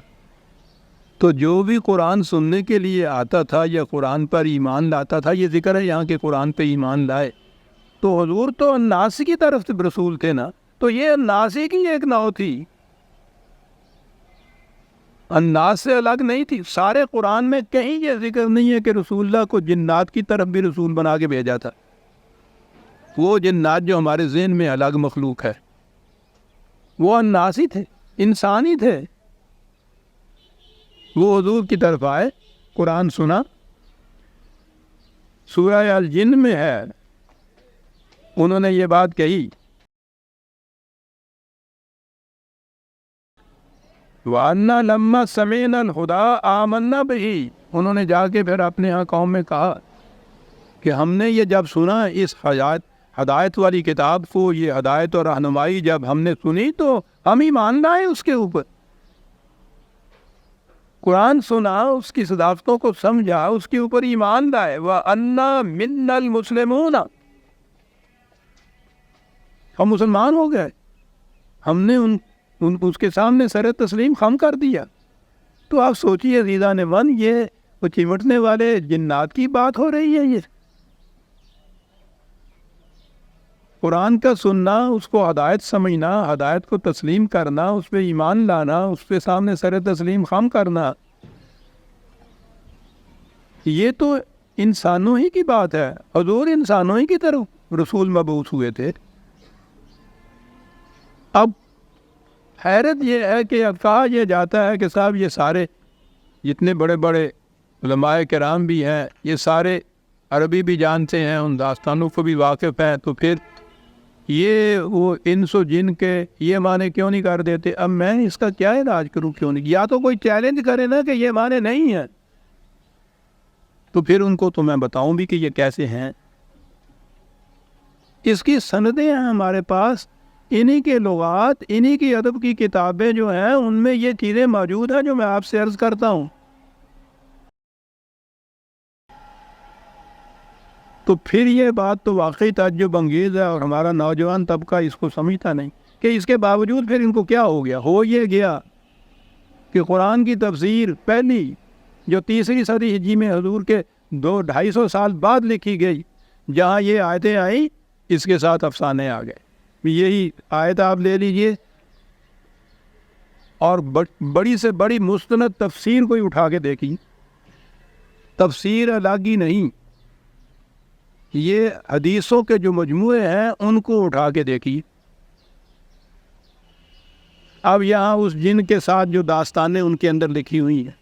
تو جو بھی قرآن سننے کے لیے آتا تھا یا قرآن پر ایمان لاتا تھا، یہ ذکر ہے یہاں کے قرآن پہ ایمان لائے، تو حضور تو الناس کی طرف سے رسول تھے نا، تو یہ الناس ہی کی ایک نو تھی، الناس سے الگ نہیں تھی۔ سارے قرآن میں کہیں یہ ذکر نہیں ہے کہ رسول اللہ کو جنات کی طرف بھی رسول بنا کے بھیجا تھا۔ وہ جنات جو ہمارے ذہن میں الگ مخلوق ہے، وہ الناس ہی تھے، انسان ہی تھے۔ وہ حضور کی طرف آئے، قرآن سنا، سورہ الجن میں ہے، انہوں نے یہ بات کہی وَأَنَّا لَمَّا سَمِعْنَا الْهُدَىٰ آمَنَّا بِهِ، انہوں نے جا کے پھر اپنے ہاں قوم میں کہا کہ ہم نے یہ جب سنا اس ہدایت والی کتاب کو، یہ ہدایت اور رہنمائی جب ہم نے سنی تو ہم ایمان لائے اس کے اوپر۔ قرآن سنا، اس کی صداقتوں کو سمجھا، اس کے اوپر ایمان لائے۔ وَأَنَّا مِنَّا الْمُسْلِمُونَ، ہم مسلمان ہو گئے، ہم نے اس کے سامنے سر تسلیم خم کر دیا۔ تو آپ سوچیے عزیزان من، یہ وہ چمٹنے والے جنات کی بات ہو رہی ہے۔ یہ قرآن کا سننا، اس کو ہدایت سمجھنا، ہدایت کو تسلیم کرنا، اس پہ ایمان لانا، اس پہ سامنے سر تسلیم خم کرنا، یہ تو انسانوں ہی کی بات ہے۔ حضور انسانوں ہی کی طرف رسول مبعوث ہوئے تھے۔ اب حیرت یہ ہے کہ اب کہا یہ جاتا ہے کہ صاحب یہ سارے جتنے بڑے بڑے علماء کرام بھی ہیں، یہ سارے عربی بھی جانتے ہیں، ان داستانوں کو بھی واقف ہیں، تو پھر یہ وہ انس و جن کے یہ معنی کیوں نہیں کر دیتے؟ اب میں اس کا کیا علاج کروں؟ کیوں نہیں؟ یا تو کوئی چیلنج کرے نا کہ یہ معنی نہیں ہیں، تو پھر ان کو تو میں بتاؤں بھی کہ یہ کیسے ہیں۔ اس کی سندیں ہیں ہمارے پاس، انہی کے لغات، انہی کی ادب کی کتابیں جو ہیں ان میں یہ چیزیں موجود ہیں جو میں آپ سے عرض کرتا ہوں۔ تو پھر یہ بات تو واقعی تعجب انگیز ہے، اور ہمارا نوجوان طبقہ اس کو سمجھتا نہیں کہ اس کے باوجود پھر ان کو کیا ہو گیا۔ ہو یہ گیا کہ قرآن کی تفسیر پہلی جو تیسری صدی ہجری میں حضور کے 200-250 سال بعد لکھی گئی، جہاں یہ آیتیں آئیں، اس کے ساتھ افسانے آ گئے۔ یہی آیت آپ لے لیجئے، اور بڑی سے بڑی مستند تفسیر کوئی اٹھا کے دیکھی، تفسیر الگ ہی نہیں، یہ حدیثوں کے جو مجموعے ہیں ان کو اٹھا کے دیکھی۔ اب یہاں اس جن کے ساتھ جو داستانیں ان کے اندر لکھی ہوئی ہیں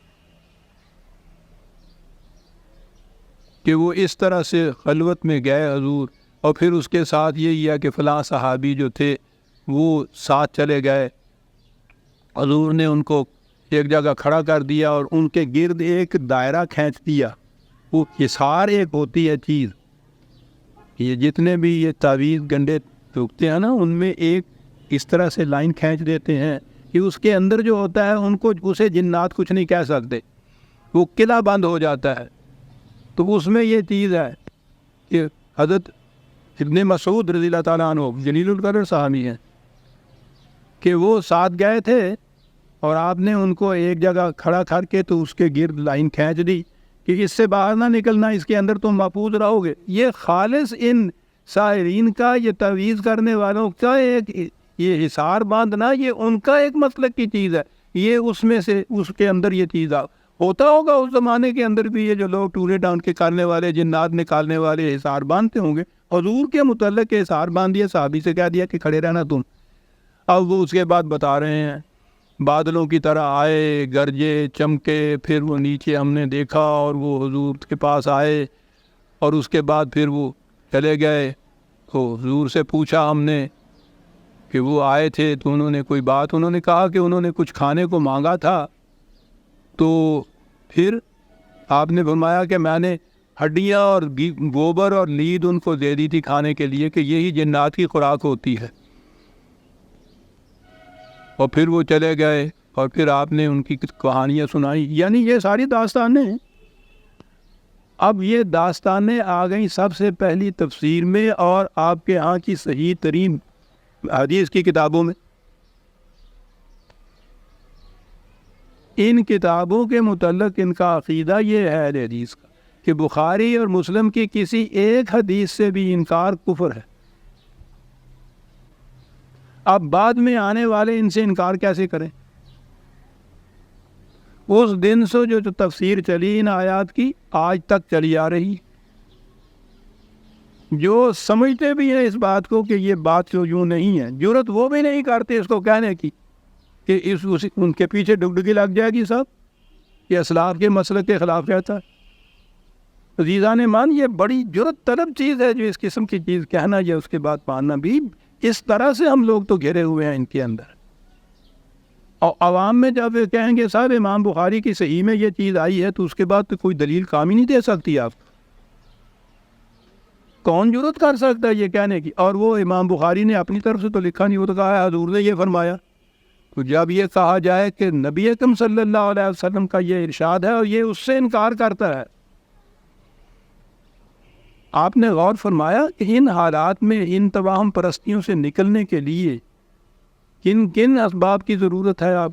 کہ وہ اس طرح سے خلوت میں گئے حضور، اور پھر اس کے ساتھ یہی ہے کہ فلاں صحابی جو تھے وہ ساتھ چلے گئے، حضور نے ان کو ایک جگہ کھڑا کر دیا اور ان کے گرد ایک دائرہ کھینچ دیا۔ وہ حصار ایک ہوتی ہے چیز، یہ جتنے بھی یہ تعویذ گنڈے ٹوکتے ہیں نا، ان میں ایک اس طرح سے لائن کھینچ دیتے ہیں کہ اس کے اندر جو ہوتا ہے ان کو اسے جنات کچھ نہیں کہہ سکتے، وہ قلعہ بند ہو جاتا ہے۔ تو اس میں یہ چیز ہے کہ حضرت ابن مسعود رضی اللہ تعالیٰ عنہ جلیل القدر صحابی ہیں کہ وہ ساتھ گئے تھے، اور آپ نے ان کو ایک جگہ کھڑا کر کے تو اس کے گرد لائن کھینچ دی کہ اس سے باہر نہ نکلنا، اس کے اندر تم محفوظ رہو گے۔ یہ خالص ان ساحرین کا، یہ تعویذ کرنے والوں کا ایک یہ حصار باندھنا، یہ ان کا ایک مسلک کی چیز ہے۔ یہ اس میں سے اس کے اندر یہ چیز ہوتا ہوگا اس زمانے کے اندر بھی، یہ جو لوگ ٹورے ڈاؤن کے کرنے والے، جنات نکالنے والے حصار باندھتے ہوں گے۔ حضور کے متعلق حصار باندھ دیا، صحابی سے کہہ دیا کہ کھڑے رہنا تم۔ اب وہ اس کے بعد بتا رہے ہیں بادلوں کی طرح آئے، گرجے، چمکے، پھر وہ نیچے ہم نے دیکھا اور وہ حضور کے پاس آئے، اور اس کے بعد پھر وہ چلے گئے۔ تو حضور سے پوچھا ہم نے کہ وہ آئے تھے تو انہوں نے کوئی بات، انہوں نے کہا کہ انہوں نے کچھ کھانے کو مانگا تھا، تو پھر آپ نے فرمایا کہ میں نے ہڈیاں اور گوبر اور لید ان کو دے دی تھی کھانے کے لیے، کہ یہی جنات کی خوراک ہوتی ہے۔ اور پھر وہ چلے گئے اور پھر آپ نے ان کی کہانیاں سنائی، یعنی یہ ساری داستانیں. اب یہ داستانیں آ گئیں سب سے پہلی تفسیر میں اور آپ کے ہاں کی صحیح ترین حدیث کی کتابوں میں. ان کتابوں کے متعلق ان کا عقیدہ یہ ہے اہل حدیث کا کہ بخاری اور مسلم کی کسی ایک حدیث سے بھی انکار کفر ہے. اب بعد میں آنے والے ان سے انکار کیسے کریں؟ اس دن سے جو تفسیر چلی ان آیات کی آج تک چلی آ رہی، جو سمجھتے بھی ہیں اس بات کو کہ یہ بات تو یوں نہیں ہے، جرت وہ بھی نہیں کرتے اس کو کہنے کی کہ ان کے پیچھے ڈگڈگی لگ جائے گی صاحب، یہ اسلاف کے مسلک کے خلاف رہتا ہے. عزیزان مان، یہ بڑی جرت طلب چیز ہے جو اس قسم کی چیز کہنا یا اس کے بعد ماننا بھی. اس طرح سے ہم لوگ تو گھرے ہوئے ہیں ان کے اندر. اور عوام میں جب کہیں گے صاحب امام بخاری کی صحیح میں یہ چیز آئی ہے، تو اس کے بعد تو کوئی دلیل کام ہی نہیں دے سکتی. آپ کون جرت کر سکتا ہے یہ کہنے کی؟ اور وہ امام بخاری نے اپنی طرف سے تو لکھا نہیں، وہ تو کہا ہے حضور نے یہ فرمایا. تو جب یہ کہا جائے کہ نبی اکرم صلی اللہ علیہ وسلم کا یہ ارشاد ہے اور یہ اس سے انکار کرتا ہے، آپ نے غور فرمایا کہ ان حالات میں ان توہم پرستیوں سے نکلنے کے لیے کن کن اسباب کی ضرورت ہے؟ آپ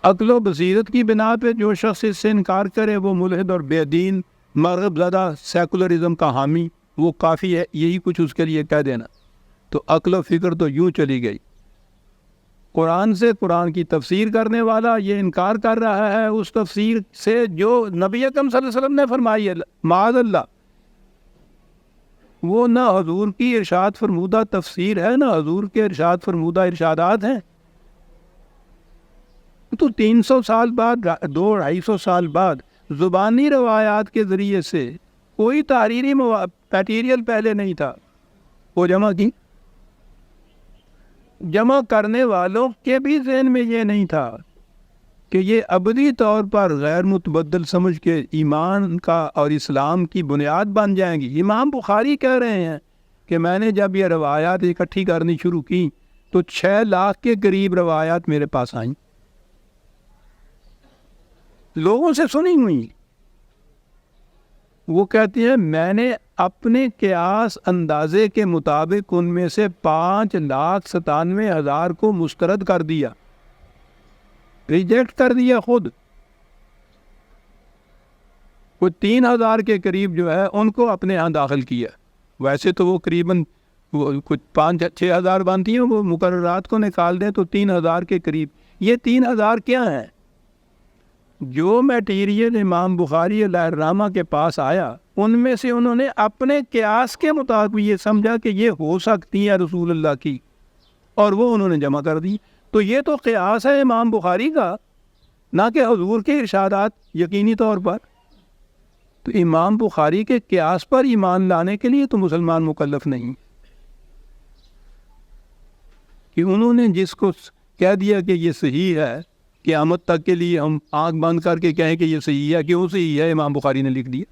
عقل و بصیرت کی بنا پہ جو شخص اس سے انکار کرے وہ ملحد اور بے دین، مغرب زدہ سیکولرزم کا حامی، وہ کافی ہے یہی کچھ اس کے لیے کہہ دینا. تو عقل و فکر تو یوں چلی گئی. قرآن سے قرآن کی تفسیر کرنے والا یہ انکار کر رہا ہے اس تفسیر سے جو نبی اکرم صلی اللہ علیہ وسلم نے فرمائی ہے. معاذ اللہ، وہ نہ حضور کی ارشاد فرمودہ تفسیر ہے، نہ حضور کے ارشاد فرمودہ ارشادات ہیں. تو 300 سال بعد، 200-250 سال بعد زبانی روایات کے ذریعے سے کوئی تحریری میٹیریل پہلے نہیں تھا، وہ جمع کی. جمع کرنے والوں کے بھی ذہن میں یہ نہیں تھا کہ یہ ابدی طور پر غیر متبدل سمجھ کے ایمان کا اور اسلام کی بنیاد بن جائیں گی. امام بخاری کہہ رہے ہیں کہ میں نے جب یہ روایات اکٹھی کرنی شروع کی تو 6 لاکھ کے قریب روایات میرے پاس آئیں، لوگوں سے سنی ہوئی. وہ کہتی ہیں میں نے اپنے قیاس اندازے کے مطابق ان میں سے 5,97,000 کو مسترد کر دیا، ریجیکٹ کر دیا خود. کوئی 3,000 کے قریب جو ہے ان کو اپنے ہاں داخل کیا. ویسے تو وہ قریباً کچھ 5-6 ہزار بنتی ہیں، وہ مقررات کو نکال دیں تو 3,000 کے قریب. یہ 3,000 کیا ہیں؟ جو میٹیریل امام بخاری علیہ الرحمہ کے پاس آیا ان میں سے انہوں نے اپنے قیاس کے مطابق یہ سمجھا کہ یہ ہو سکتی ہے رسول اللہ کی، اور وہ انہوں نے جمع کر دی. تو یہ تو قیاس ہے امام بخاری کا، نہ کہ حضور کے ارشادات یقینی طور پر. تو امام بخاری کے قیاس پر ایمان لانے کے لیے تو مسلمان مکلف نہیں کہ انہوں نے جس کو کہہ دیا کہ یہ صحیح ہے، قیامت تک کے لیے ہم آنکھ بند کر کے کہیں کہ یہ صحیح ہے. کیوں صحیح ہے؟ امام بخاری نے لکھ دیا.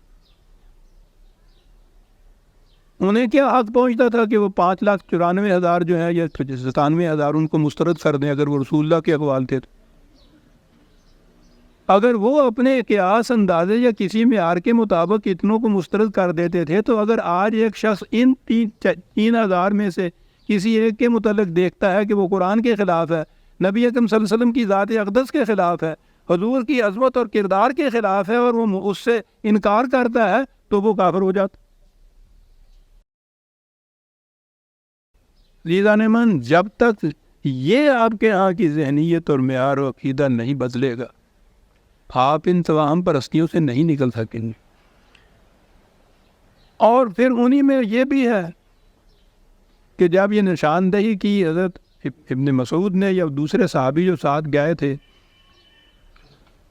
انہیں کیا حق پہنچتا تھا کہ وہ 5,94,000 جو ہے یا 97,000 ان کو مسترد کر دیں اگر وہ رسول اللہ کے اقوال تھے؟ اگر وہ اپنے قیاس اندازے یا کسی معیار کے مطابق اتنوں کو مسترد کر دیتے تھے، تو اگر آج ایک شخص ان 3,000 میں سے کسی ایک کے متعلق دیکھتا ہے کہ وہ قرآن کے خلاف ہے، نبی اکرم صلی اللہ علیہ وسلم کی ذات اقدس کے خلاف ہے، حضور کی عظمت اور کردار کے خلاف ہے، اور وہ اس سے انکار کرتا ہے، تو وہ کافر ہو جاتا. عزیزان من، جب تک یہ آپ کے ہاں کی ذہنیت اور معیار و عقیدہ نہیں بدلے گا، آپ ان توہم پرستیوں سے نہیں نکل سکیں گے. اور پھر انہی میں یہ بھی ہے کہ جب یہ نشاندہی کی حضرت ابن مسعود نے یا دوسرے صحابی جو ساتھ گئے تھے،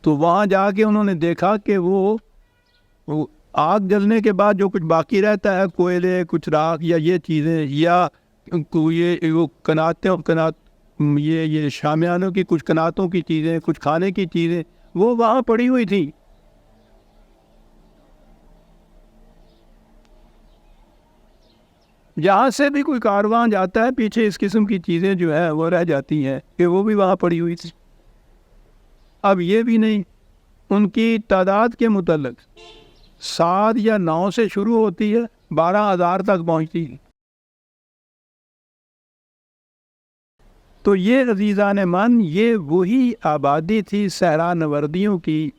تو وہاں جا کے انہوں نے دیکھا کہ وہ آگ جلنے کے بعد جو کچھ باقی رہتا ہے، کوئلے، کچھ راکھ یا یہ چیزیں، یا یہ وہ یہ شامیانوں کی کچھ کناتوں کی چیزیں، کچھ کھانے کی چیزیں، وہ وہاں پڑی ہوئی تھی. جہاں سے بھی کوئی کارواں جاتا ہے پیچھے اس قسم کی چیزیں جو ہے وہ رہ جاتی ہیں کہ وہ بھی وہاں پڑی ہوئی تھی. اب یہ بھی نہیں، ان کی تعداد کے متعلق 7 یا 9 سے شروع ہوتی ہے، 12,000 تک پہنچتی ہے. تو یہ عزیزان من، یہ وہی آبادی تھی صحرا نوردیوں کی.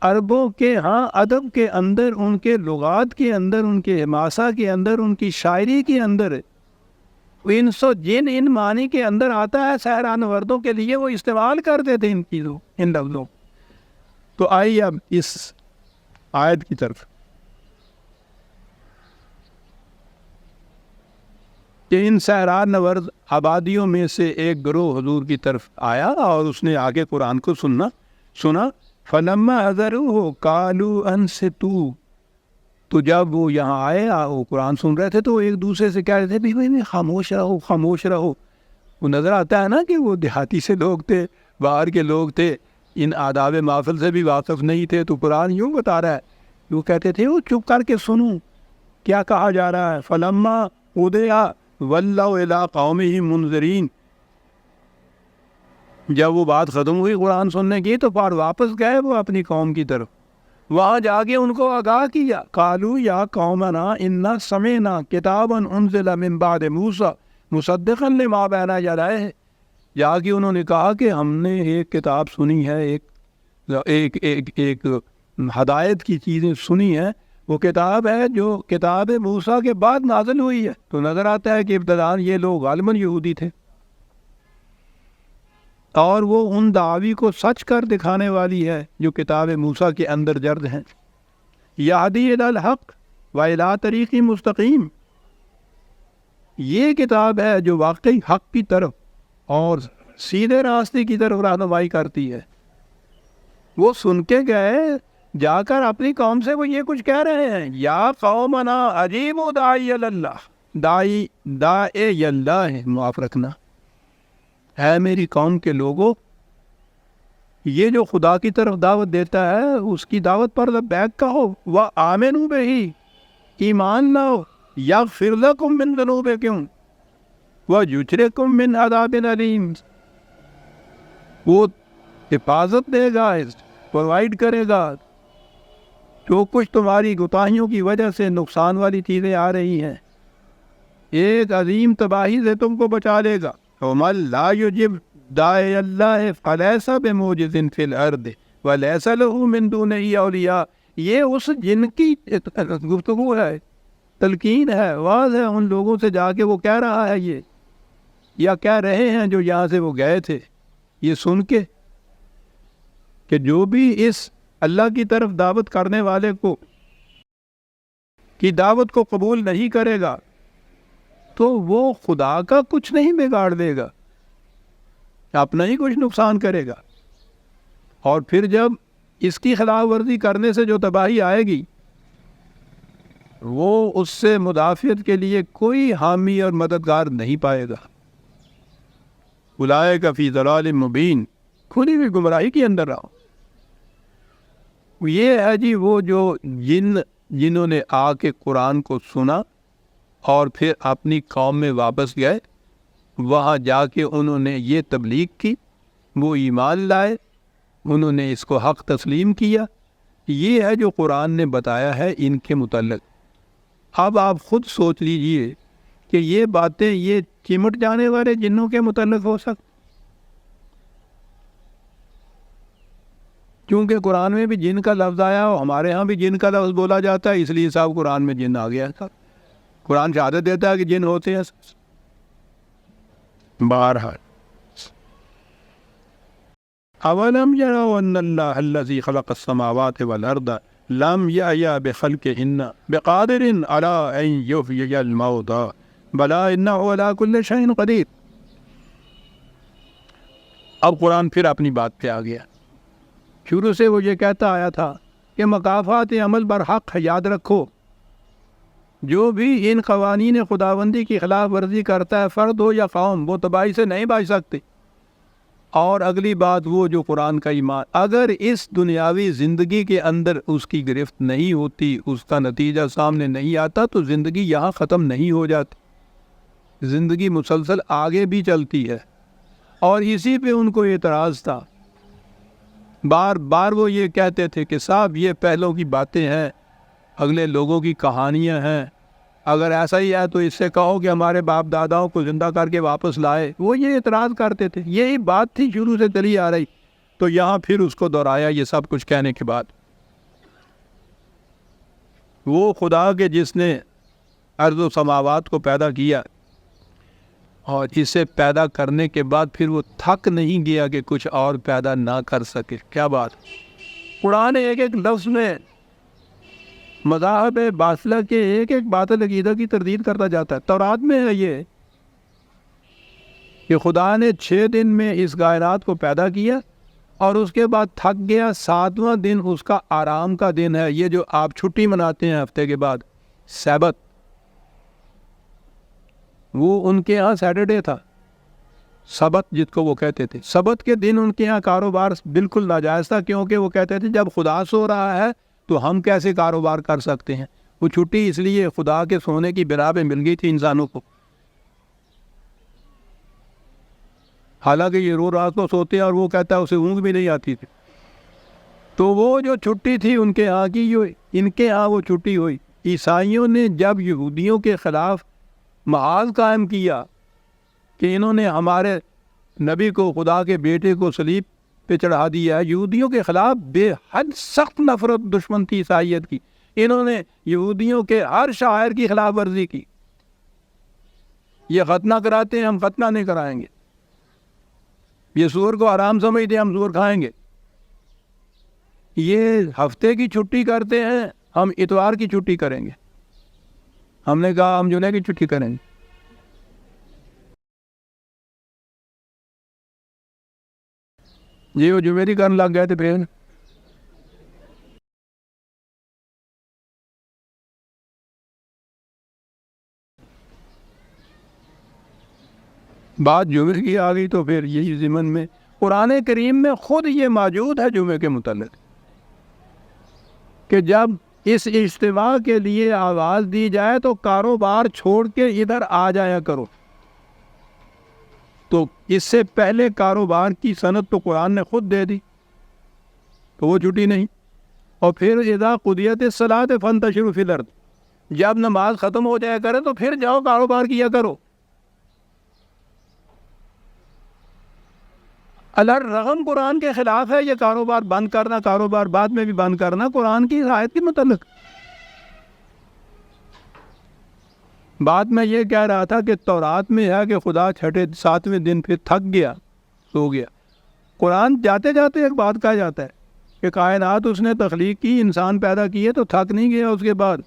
عربوں کے ہاں ادب کے اندر، ان کے لغات کے اندر، ان کے حماسہ کے اندر، ان کی شاعری کے اندر انس و جن ان معنی کے اندر آتا ہے. صحرا نوردوں کے لیے وہ استعمال کرتے تھے ان چیزوں، ان لفظوں. تو آئیے اب اس آیت کی طرف کہ ان صحرا نورد آبادیوں میں سے ایک گروہ حضور کی طرف آیا اور اس نے آگے قرآن کو سنا. فلما حضروہ قالوا انصتوا، تو جب وہ یہاں آئے، وہ قرآن سن رہے تھے تو ایک دوسرے سے کہہ رہے تھے بھائی خاموش رہو، خاموش رہو. وہ نظر آتا ہے نا کہ وہ دیہاتی سے لوگ تھے، باہر کے لوگ تھے، ان آداب محفل سے بھی واقف نہیں تھے. تو قرآن یوں بتا رہا ہے، وہ کہتے تھے وہ چپ کر کے سنو کیا کہا جا رہا ہے. فلما قضیا ولوا الی قومہم منذرین، جب وہ بات ختم ہوئی قرآن سننے کی تو پھر واپس گئے وہ اپنی قوم کی طرف. وہاں جا کے ان کو آگاہ کیا. قالوا یا قومنا انا سمعنا کتابا انزل من بعد موسیٰ مصدقا لما بین یدیہ، جا کے انہوں نے کہا کہ ہم نے ایک کتاب سنی ہے، ایک ہدایت کی چیزیں سنی ہیں. وہ کتاب ہے جو کتاب موسیٰ کے بعد نازل ہوئی ہے. تو نظر آتا ہے کہ ابتداء یہ لوگ غالباً یہودی تھے، اور وہ ان دعاوی کو سچ کر دکھانے والی ہے جو کتاب موسیٰ کے اندر درج ہیں. یہدی الی الحق و الی طریق مستقیم، یہ کتاب ہے جو واقعی حق کی طرف اور سیدھے راستے کی طرف رہنمائی کرتی ہے. وہ سن کے گئے، جا کر اپنی قوم سے وہ یہ کچھ کہہ رہے ہیں، یا قومنا اجیبوا داعی اللہ، داعی اللہ ہے، معاف رکھنا، اے میری قوم کے لوگوں، یہ جو خدا کی طرف دعوت دیتا ہے اس کی دعوت پر لبیک کہو. وآمنوا بہ، ایمان لاؤ. یغفر لکم من ذنوبکم ویجرکم من عذاب علیم، وہ حفاظت دے گا، پرووائڈ کرے گا جو کچھ تمہاری کوتاہیوں کی وجہ سے نقصان والی چیزیں آ رہی ہیں، ایک عظیم تباہی سے تم کو بچا لے گا. ومن لا یجب داعی اللہ فلیس بمعجز فی الارض ولیس له من دونہ اولیاء. یہ اس جن کی گفتگو ہے، تلقین ہے، واضح ہے ان لوگوں سے جا کے وہ کہہ رہا ہے یہ، یا کہہ رہے ہیں جو یہاں سے وہ گئے تھے، یہ سن کے کہ جو بھی اس اللہ کی طرف دعوت کرنے والے کی دعوت کو قبول نہیں کرے گا تو وہ خدا کا کچھ نہیں بگاڑ دے گا، اپنا ہی کچھ نقصان کرے گا. اور پھر جب اس کی خلاف ورزی کرنے سے جو تباہی آئے گی، وہ اس سے مدافعت کے لیے کوئی حامی اور مددگار نہیں پائے گا. اولئک فی ضلال مبین، کھلی ہوئی گمراہی کے اندر رہو. یہ ہے جی وہ جو جنہوں نے آ کے قرآن کو سنا اور پھر اپنی قوم میں واپس گئے، وہاں جا کے انہوں نے یہ تبلیغ کی، وہ ایمان لائے، انہوں نے اس کو حق تسلیم کیا. یہ ہے جو قرآن نے بتایا ہے ان کے متعلق. اب آپ خود سوچ لیجئے کہ یہ باتیں یہ چمٹ جانے والے جنوں کے متعلق ہو سکتی، کیونکہ قرآن میں بھی جن کا لفظ آیا، ہمارے ہاں بھی جن کا لفظ بولا جاتا ہے، اس لیے صاحب قرآن میں جن آ گیا تھا. قرآن شہادت دیتا ہے کہ جن ہوتے ہیں. بہرحال اولم یروا ان اللہ الذی خلق السماوات والارض لم یأی بخلقہن بقادر علی ان یحیی الموتى بلی انہ علی کل شیء قدیر. اب قرآن پھر اپنی بات پہ آ گیا. شروع سے وہ یہ کہتا آیا تھا کہ مکافات عمل برحق ہے، یاد رکھو جو بھی ان قوانین خداوندی کی خلاف ورزی کرتا ہے، فرد ہو یا قوم، وہ تباہی سے نہیں بچ سکتے. اور اگلی بات وہ جو قرآن کا ایمان، اگر اس دنیاوی زندگی کے اندر اس کی گرفت نہیں ہوتی، اس کا نتیجہ سامنے نہیں آتا، تو زندگی یہاں ختم نہیں ہو جاتی، زندگی مسلسل آگے بھی چلتی ہے۔ اور اسی پہ ان کو اعتراض تھا، بار بار وہ یہ کہتے تھے کہ صاحب یہ پہلوں کی باتیں ہیں، اگلے لوگوں کی کہانیاں ہیں، اگر ایسا ہی ہے تو اس سے کہو کہ ہمارے باپ داداؤں کو زندہ کر کے واپس لائے۔ وہ یہ اعتراض کرتے تھے، یہی بات تھی شروع سے چلی آ رہی، تو یہاں پھر اس کو دہرایا یہ سب کچھ کہنے کے بعد۔ وہ خدا کے جس نے ارض و سماوات کو پیدا کیا اور اسے پیدا کرنے کے بعد پھر وہ تھک نہیں گیا کہ کچھ اور پیدا نہ کر سکے۔ کیا بات! قرآن ایک ایک لفظ میں مذاہب باطلہ کے ایک ایک باطل عقیدہ کی تردید کرتا جاتا ہے۔ تورات میں ہے یہ کہ خدا نے 6 دن میں اس کائنات کو پیدا کیا اور اس کے بعد تھک گیا، 7واں دن اس کا آرام کا دن ہے۔ یہ جو آپ چھٹی مناتے ہیں ہفتے کے بعد، سبت، وہ ان کے ہاں سیٹرڈے تھا، سبت جس کو وہ کہتے تھے۔ سبت کے دن ان کے ہاں کاروبار بالکل ناجائز تھا، کیونکہ وہ کہتے تھے جب خدا سو رہا ہے تو ہم کیسے کاروبار کر سکتے ہیں۔ وہ چھٹی اس لیے خدا کے سونے کی بنا پہ مل گئی تھی انسانوں کو، حالانکہ یہ رو رات کو سوتے ہیں اور وہ کہتا ہے اسے اونگ بھی نہیں آتی تھی۔ تو وہ جو چھٹی تھی ان کے ہاں کی، جو ان کے ہاں وہ چھٹی ہوئی۔ عیسائیوں نے جب یہودیوں کے خلاف محاذ قائم کیا کہ انہوں نے ہمارے نبی کو، خدا کے بیٹے کو صلیب پہ چڑھا دیا ہے، یہودیوں کے خلاف بے حد سخت نفرت دشمن تھی عیسائیت کی، انہوں نے یہودیوں کے ہر شاعر کی خلاف ورزی کی۔ یہ ختنہ کراتے ہیں، ہم ختنہ نہیں کرائیں گے، یہ سور کو حرام سمجھتے ہیں، ہم سور کھائیں گے، یہ ہفتے کی چھٹی کرتے ہیں، ہم اتوار کی چھٹی کریں گے، ہم نے کہا ہم جمعے کی چھٹی کریں گے۔ وہ جمعے کی کرنے لگ گئے تھے۔ پھر بات جمعے کی آ گئی تو پھر یہی ضمن میں قرآن کریم میں خود یہ موجود ہے جمعے کے متعلق کہ جب اس اجتماع کے لیے آواز دی جائے تو کاروبار چھوڑ کے ادھر آ جایا کرو۔ تو اس سے پہلے کاروبار کی سند تو قرآن نے خود دے دی، تو وہ چھٹی نہیں۔ اور پھر اذا قضیت الصلاۃ فانتشروا فی الارض، جب نماز ختم ہو جایا کرے تو پھر جاؤ کاروبار کیا کرو۔ الرغم قرآن کے خلاف ہے یہ کاروبار بند کرنا، کاروبار بعد میں بھی بند کرنا، قرآن کی آیت کے متعلق۔ بات میں یہ کہہ رہا تھا کہ تورات میں ہے کہ خدا 7ویں دن پھر تھک گیا، سو گیا۔ قرآن جاتے جاتے ایک بات کہا جاتا ہے کہ کائنات اس نے تخلیق کی، انسان پیدا کیے تو تھک نہیں گیا اس کے بعد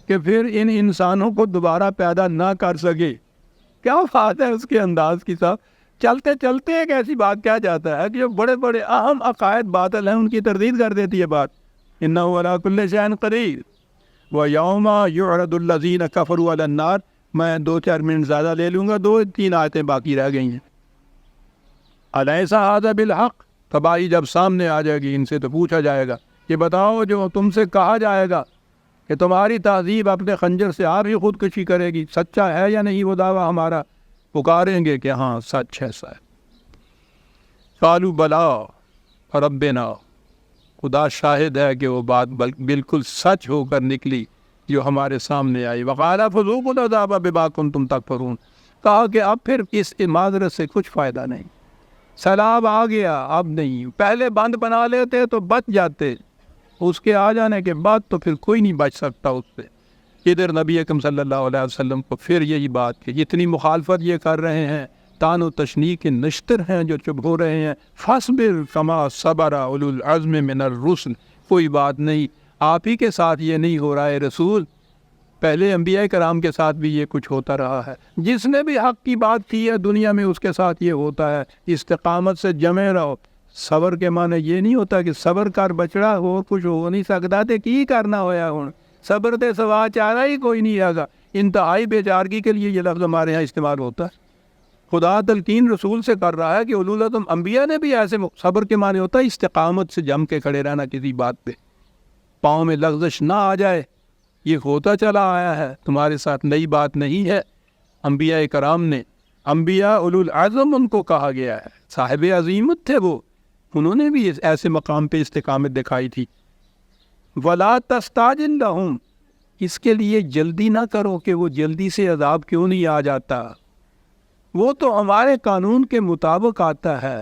کہ پھر ان انسانوں کو دوبارہ پیدا نہ کر سکے۔ کیا بات ہے اس کے انداز کی صاحب! چلتے چلتے ایک ایسی بات کہا جاتا ہے کہ جو بڑے بڑے اہم عقائد باطل ہیں ان کی تردید کر دیتی ہے بات۔ انہ علی کل شیء قدیر ویوم یعرض الذین کفروا علی النار۔ میں 2-4 منٹ زیادہ لے لوں گا، 2-3 آیتیں باقی رہ گئی ہیں۔ الیس ھذا بالحق، تباہی جب سامنے آ جائے گی ان سے تو پوچھا جائے گا کہ بتاؤ جو تم سے کہا جائے گا کہ تمہاری تہذیب اپنے خنجر سے آپ ہی خودکشی کرے گی، سچا ہے یا نہیں وہ دعویٰ ہمارا؟ پکاریں گے کہ ہاں سچ ہے سچ۔ قالوا بلا ربنا، خدا شاہد ہے کہ وہ بات بالکل سچ ہو کر نکلی جو ہمارے سامنے آئی۔ وقال فذوقوا العذاب بما کنتم تکفرون، کہا کہ اب پھر اس معذرت سے کچھ فائدہ نہیں، سیلاب آ گیا اب نہیں، پہلے بند بنا لیتے تو بچ جاتے، اس کے آ جانے کے بعد تو پھر کوئی نہیں بچ سکتا اس سے۔ ادھر نبی اکرم صلی اللہ علیہ وسلم کو پھر یہی بات کہ اتنی مخالفت یہ کر رہے ہیں، تان و تشنیع کے نشتر ہیں جو چپ ہو رہے ہیں، فاصبر کما صبر اولو العزم من الرسل، کوئی بات نہیں، آپ ہی کے ساتھ یہ نہیں ہو رہا ہے رسول، پہلے انبیاء کرام کے ساتھ بھی یہ کچھ ہوتا رہا ہے، جس نے بھی حق کی بات کی ہے دنیا میں اس کے ساتھ یہ ہوتا ہے۔ استقامت سے جمے رہو۔ صبر کے معنی یہ نہیں ہوتا کہ صبر کر بچڑا ہو کچھ ہو نہیں سکتا تے کی کرنا ہویا ہوں، صبر دے سوا چارہ ہی کوئی نہیں آگا۔ انتہائی بے چارگی کے لیے یہ لفظ ہمارے ہاں استعمال ہوتا ہے۔ خدا تلقین رسول سے کر رہا ہے کہ اولو العزم انبیاء نے بھی ایسے، صبر کے معنی ہوتا ہے استقامت سے جم کے کھڑے رہنا کسی بات پہ، پاؤں میں لغزش نہ آ جائے، یہ ہوتا چلا آیا ہے، تمہارے ساتھ نئی بات نہیں ہے۔ انبیاء کرام نے، انبیاء اولو العزم ان کو کہا گیا ہے، صاحب عظیمت تھے وہ، انہوں نے بھی ایسے مقام پہ استقامت دکھائی تھی۔ وَلَا تَسْتَعْجِل لَهُمْ، اس کے لیے جلدی نہ کرو کہ وہ جلدی سے عذاب کیوں نہیں آ جاتا، وہ تو ہمارے قانون کے مطابق آتا ہے۔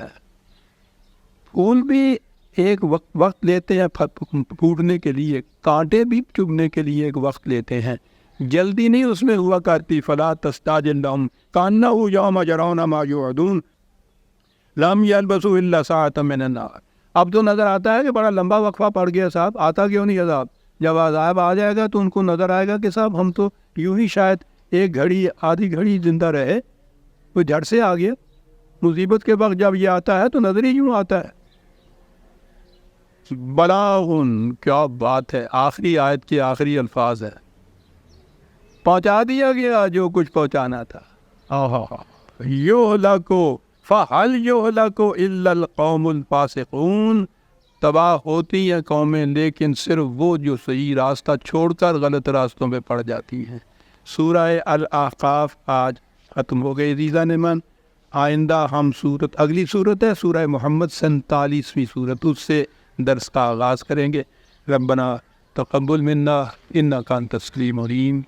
پھول بھی ایک وقت لیتے ہیں پھوٹنے کے لیے، کانٹے بھی چبھنے کے لیے ایک وقت لیتے ہیں، جلدی نہیں اس میں ہوا کرتی۔ فلا تستعجل لهم كأنه يوم يرون ما يوعدون لم يلبثوا الا ساعة من النهار۔ اب تو نظر آتا ہے کہ بڑا لمبا وقفہ پڑ گیا صاحب، آتا کیوں نہیں عذاب؟ جب عذاب آ جائے گا تو ان کو نظر آئے گا کہ صاحب ہم تو یوں ہی شاید ایک گھڑی آدھی گھڑی زندہ رہے، وہ جھٹ سے آ گیا۔ مصیبت کے وقت جب یہ آتا ہے تو نظر ہی یوں آتا ہے۔ بلاغن، کیا بات ہے، آخری آیت کے آخری الفاظ ہے، پہنچا دیا گیا جو کچھ پہنچانا تھا۔ یہلکو فہل یہلکو الا القوم الفاسقون، تباہ ہوتی ہیں قومیں لیکن صرف وہ جو صحیح راستہ چھوڑ کر غلط راستوں پہ پڑ جاتی ہیں۔ سورہ الاحقاف آج ختم ہو گئی عزیزان من۔ آئندہ ہم اگلی صورت ہے سورہ محمد 47ویں صورت، اس سے درس کا آغاز کریں گے۔ ربنا تقبل منا انک انت السمیع العلیم۔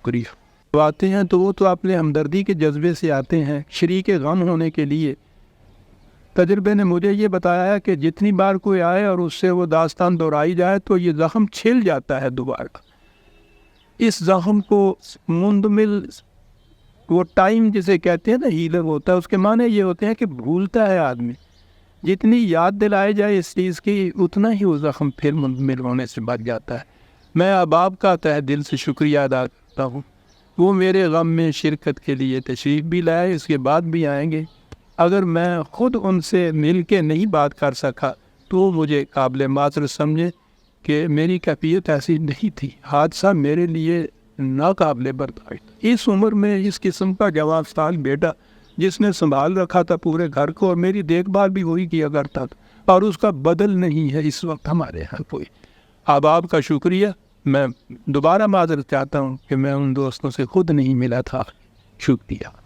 شکریہ۔ آتے ہیں تو وہ تو اپنے ہمدردی کے جذبے سے آتے ہیں، شریک غم ہونے کے لیے۔ تجربے نے مجھے یہ بتایا ہے کہ جتنی بار کوئی آئے اور اس سے وہ داستان دہرائی جائے تو یہ زخم چھل جاتا ہے دوبارہ۔ اس زخم کو مندمل، وہ ٹائم جسے کہتے ہیں نا ہیلر ہوتا ہے، اس کے معنی یہ ہوتے ہیں کہ بھولتا ہے آدمی، جتنی یاد دلائی جائے اس چیز کی اتنا ہی وہ زخم پھر مندمل ہونے سے بچ جاتا ہے۔ میں احباب کا تہ دل سے شکریہ ادا کرتا ہوں، وہ میرے غم میں شرکت کے لیے تشریف بھی لائے، اس کے بعد بھی آئیں گے۔ اگر میں خود ان سے مل کے نہیں بات کر سکا تو مجھے قابل معذرت سمجھے کہ میری کیفیت ایسی نہیں تھی، حادثہ میرے لیے ناقابل برداشت۔ اس عمر میں اس قسم کا جوان سال بیٹا جس نے سنبھال رکھا تھا پورے گھر کو اور میری دیکھ بھال بھی وہی کیا کرتا تھا، اور اس کا بدل نہیں ہے اس وقت ہمارے ہاں کوئی۔ احباب کا شکریہ۔ میں دوبارہ معذرت چاہتا ہوں کہ میں ان دوستوں سے خود نہیں ملا تھا۔ شکریہ۔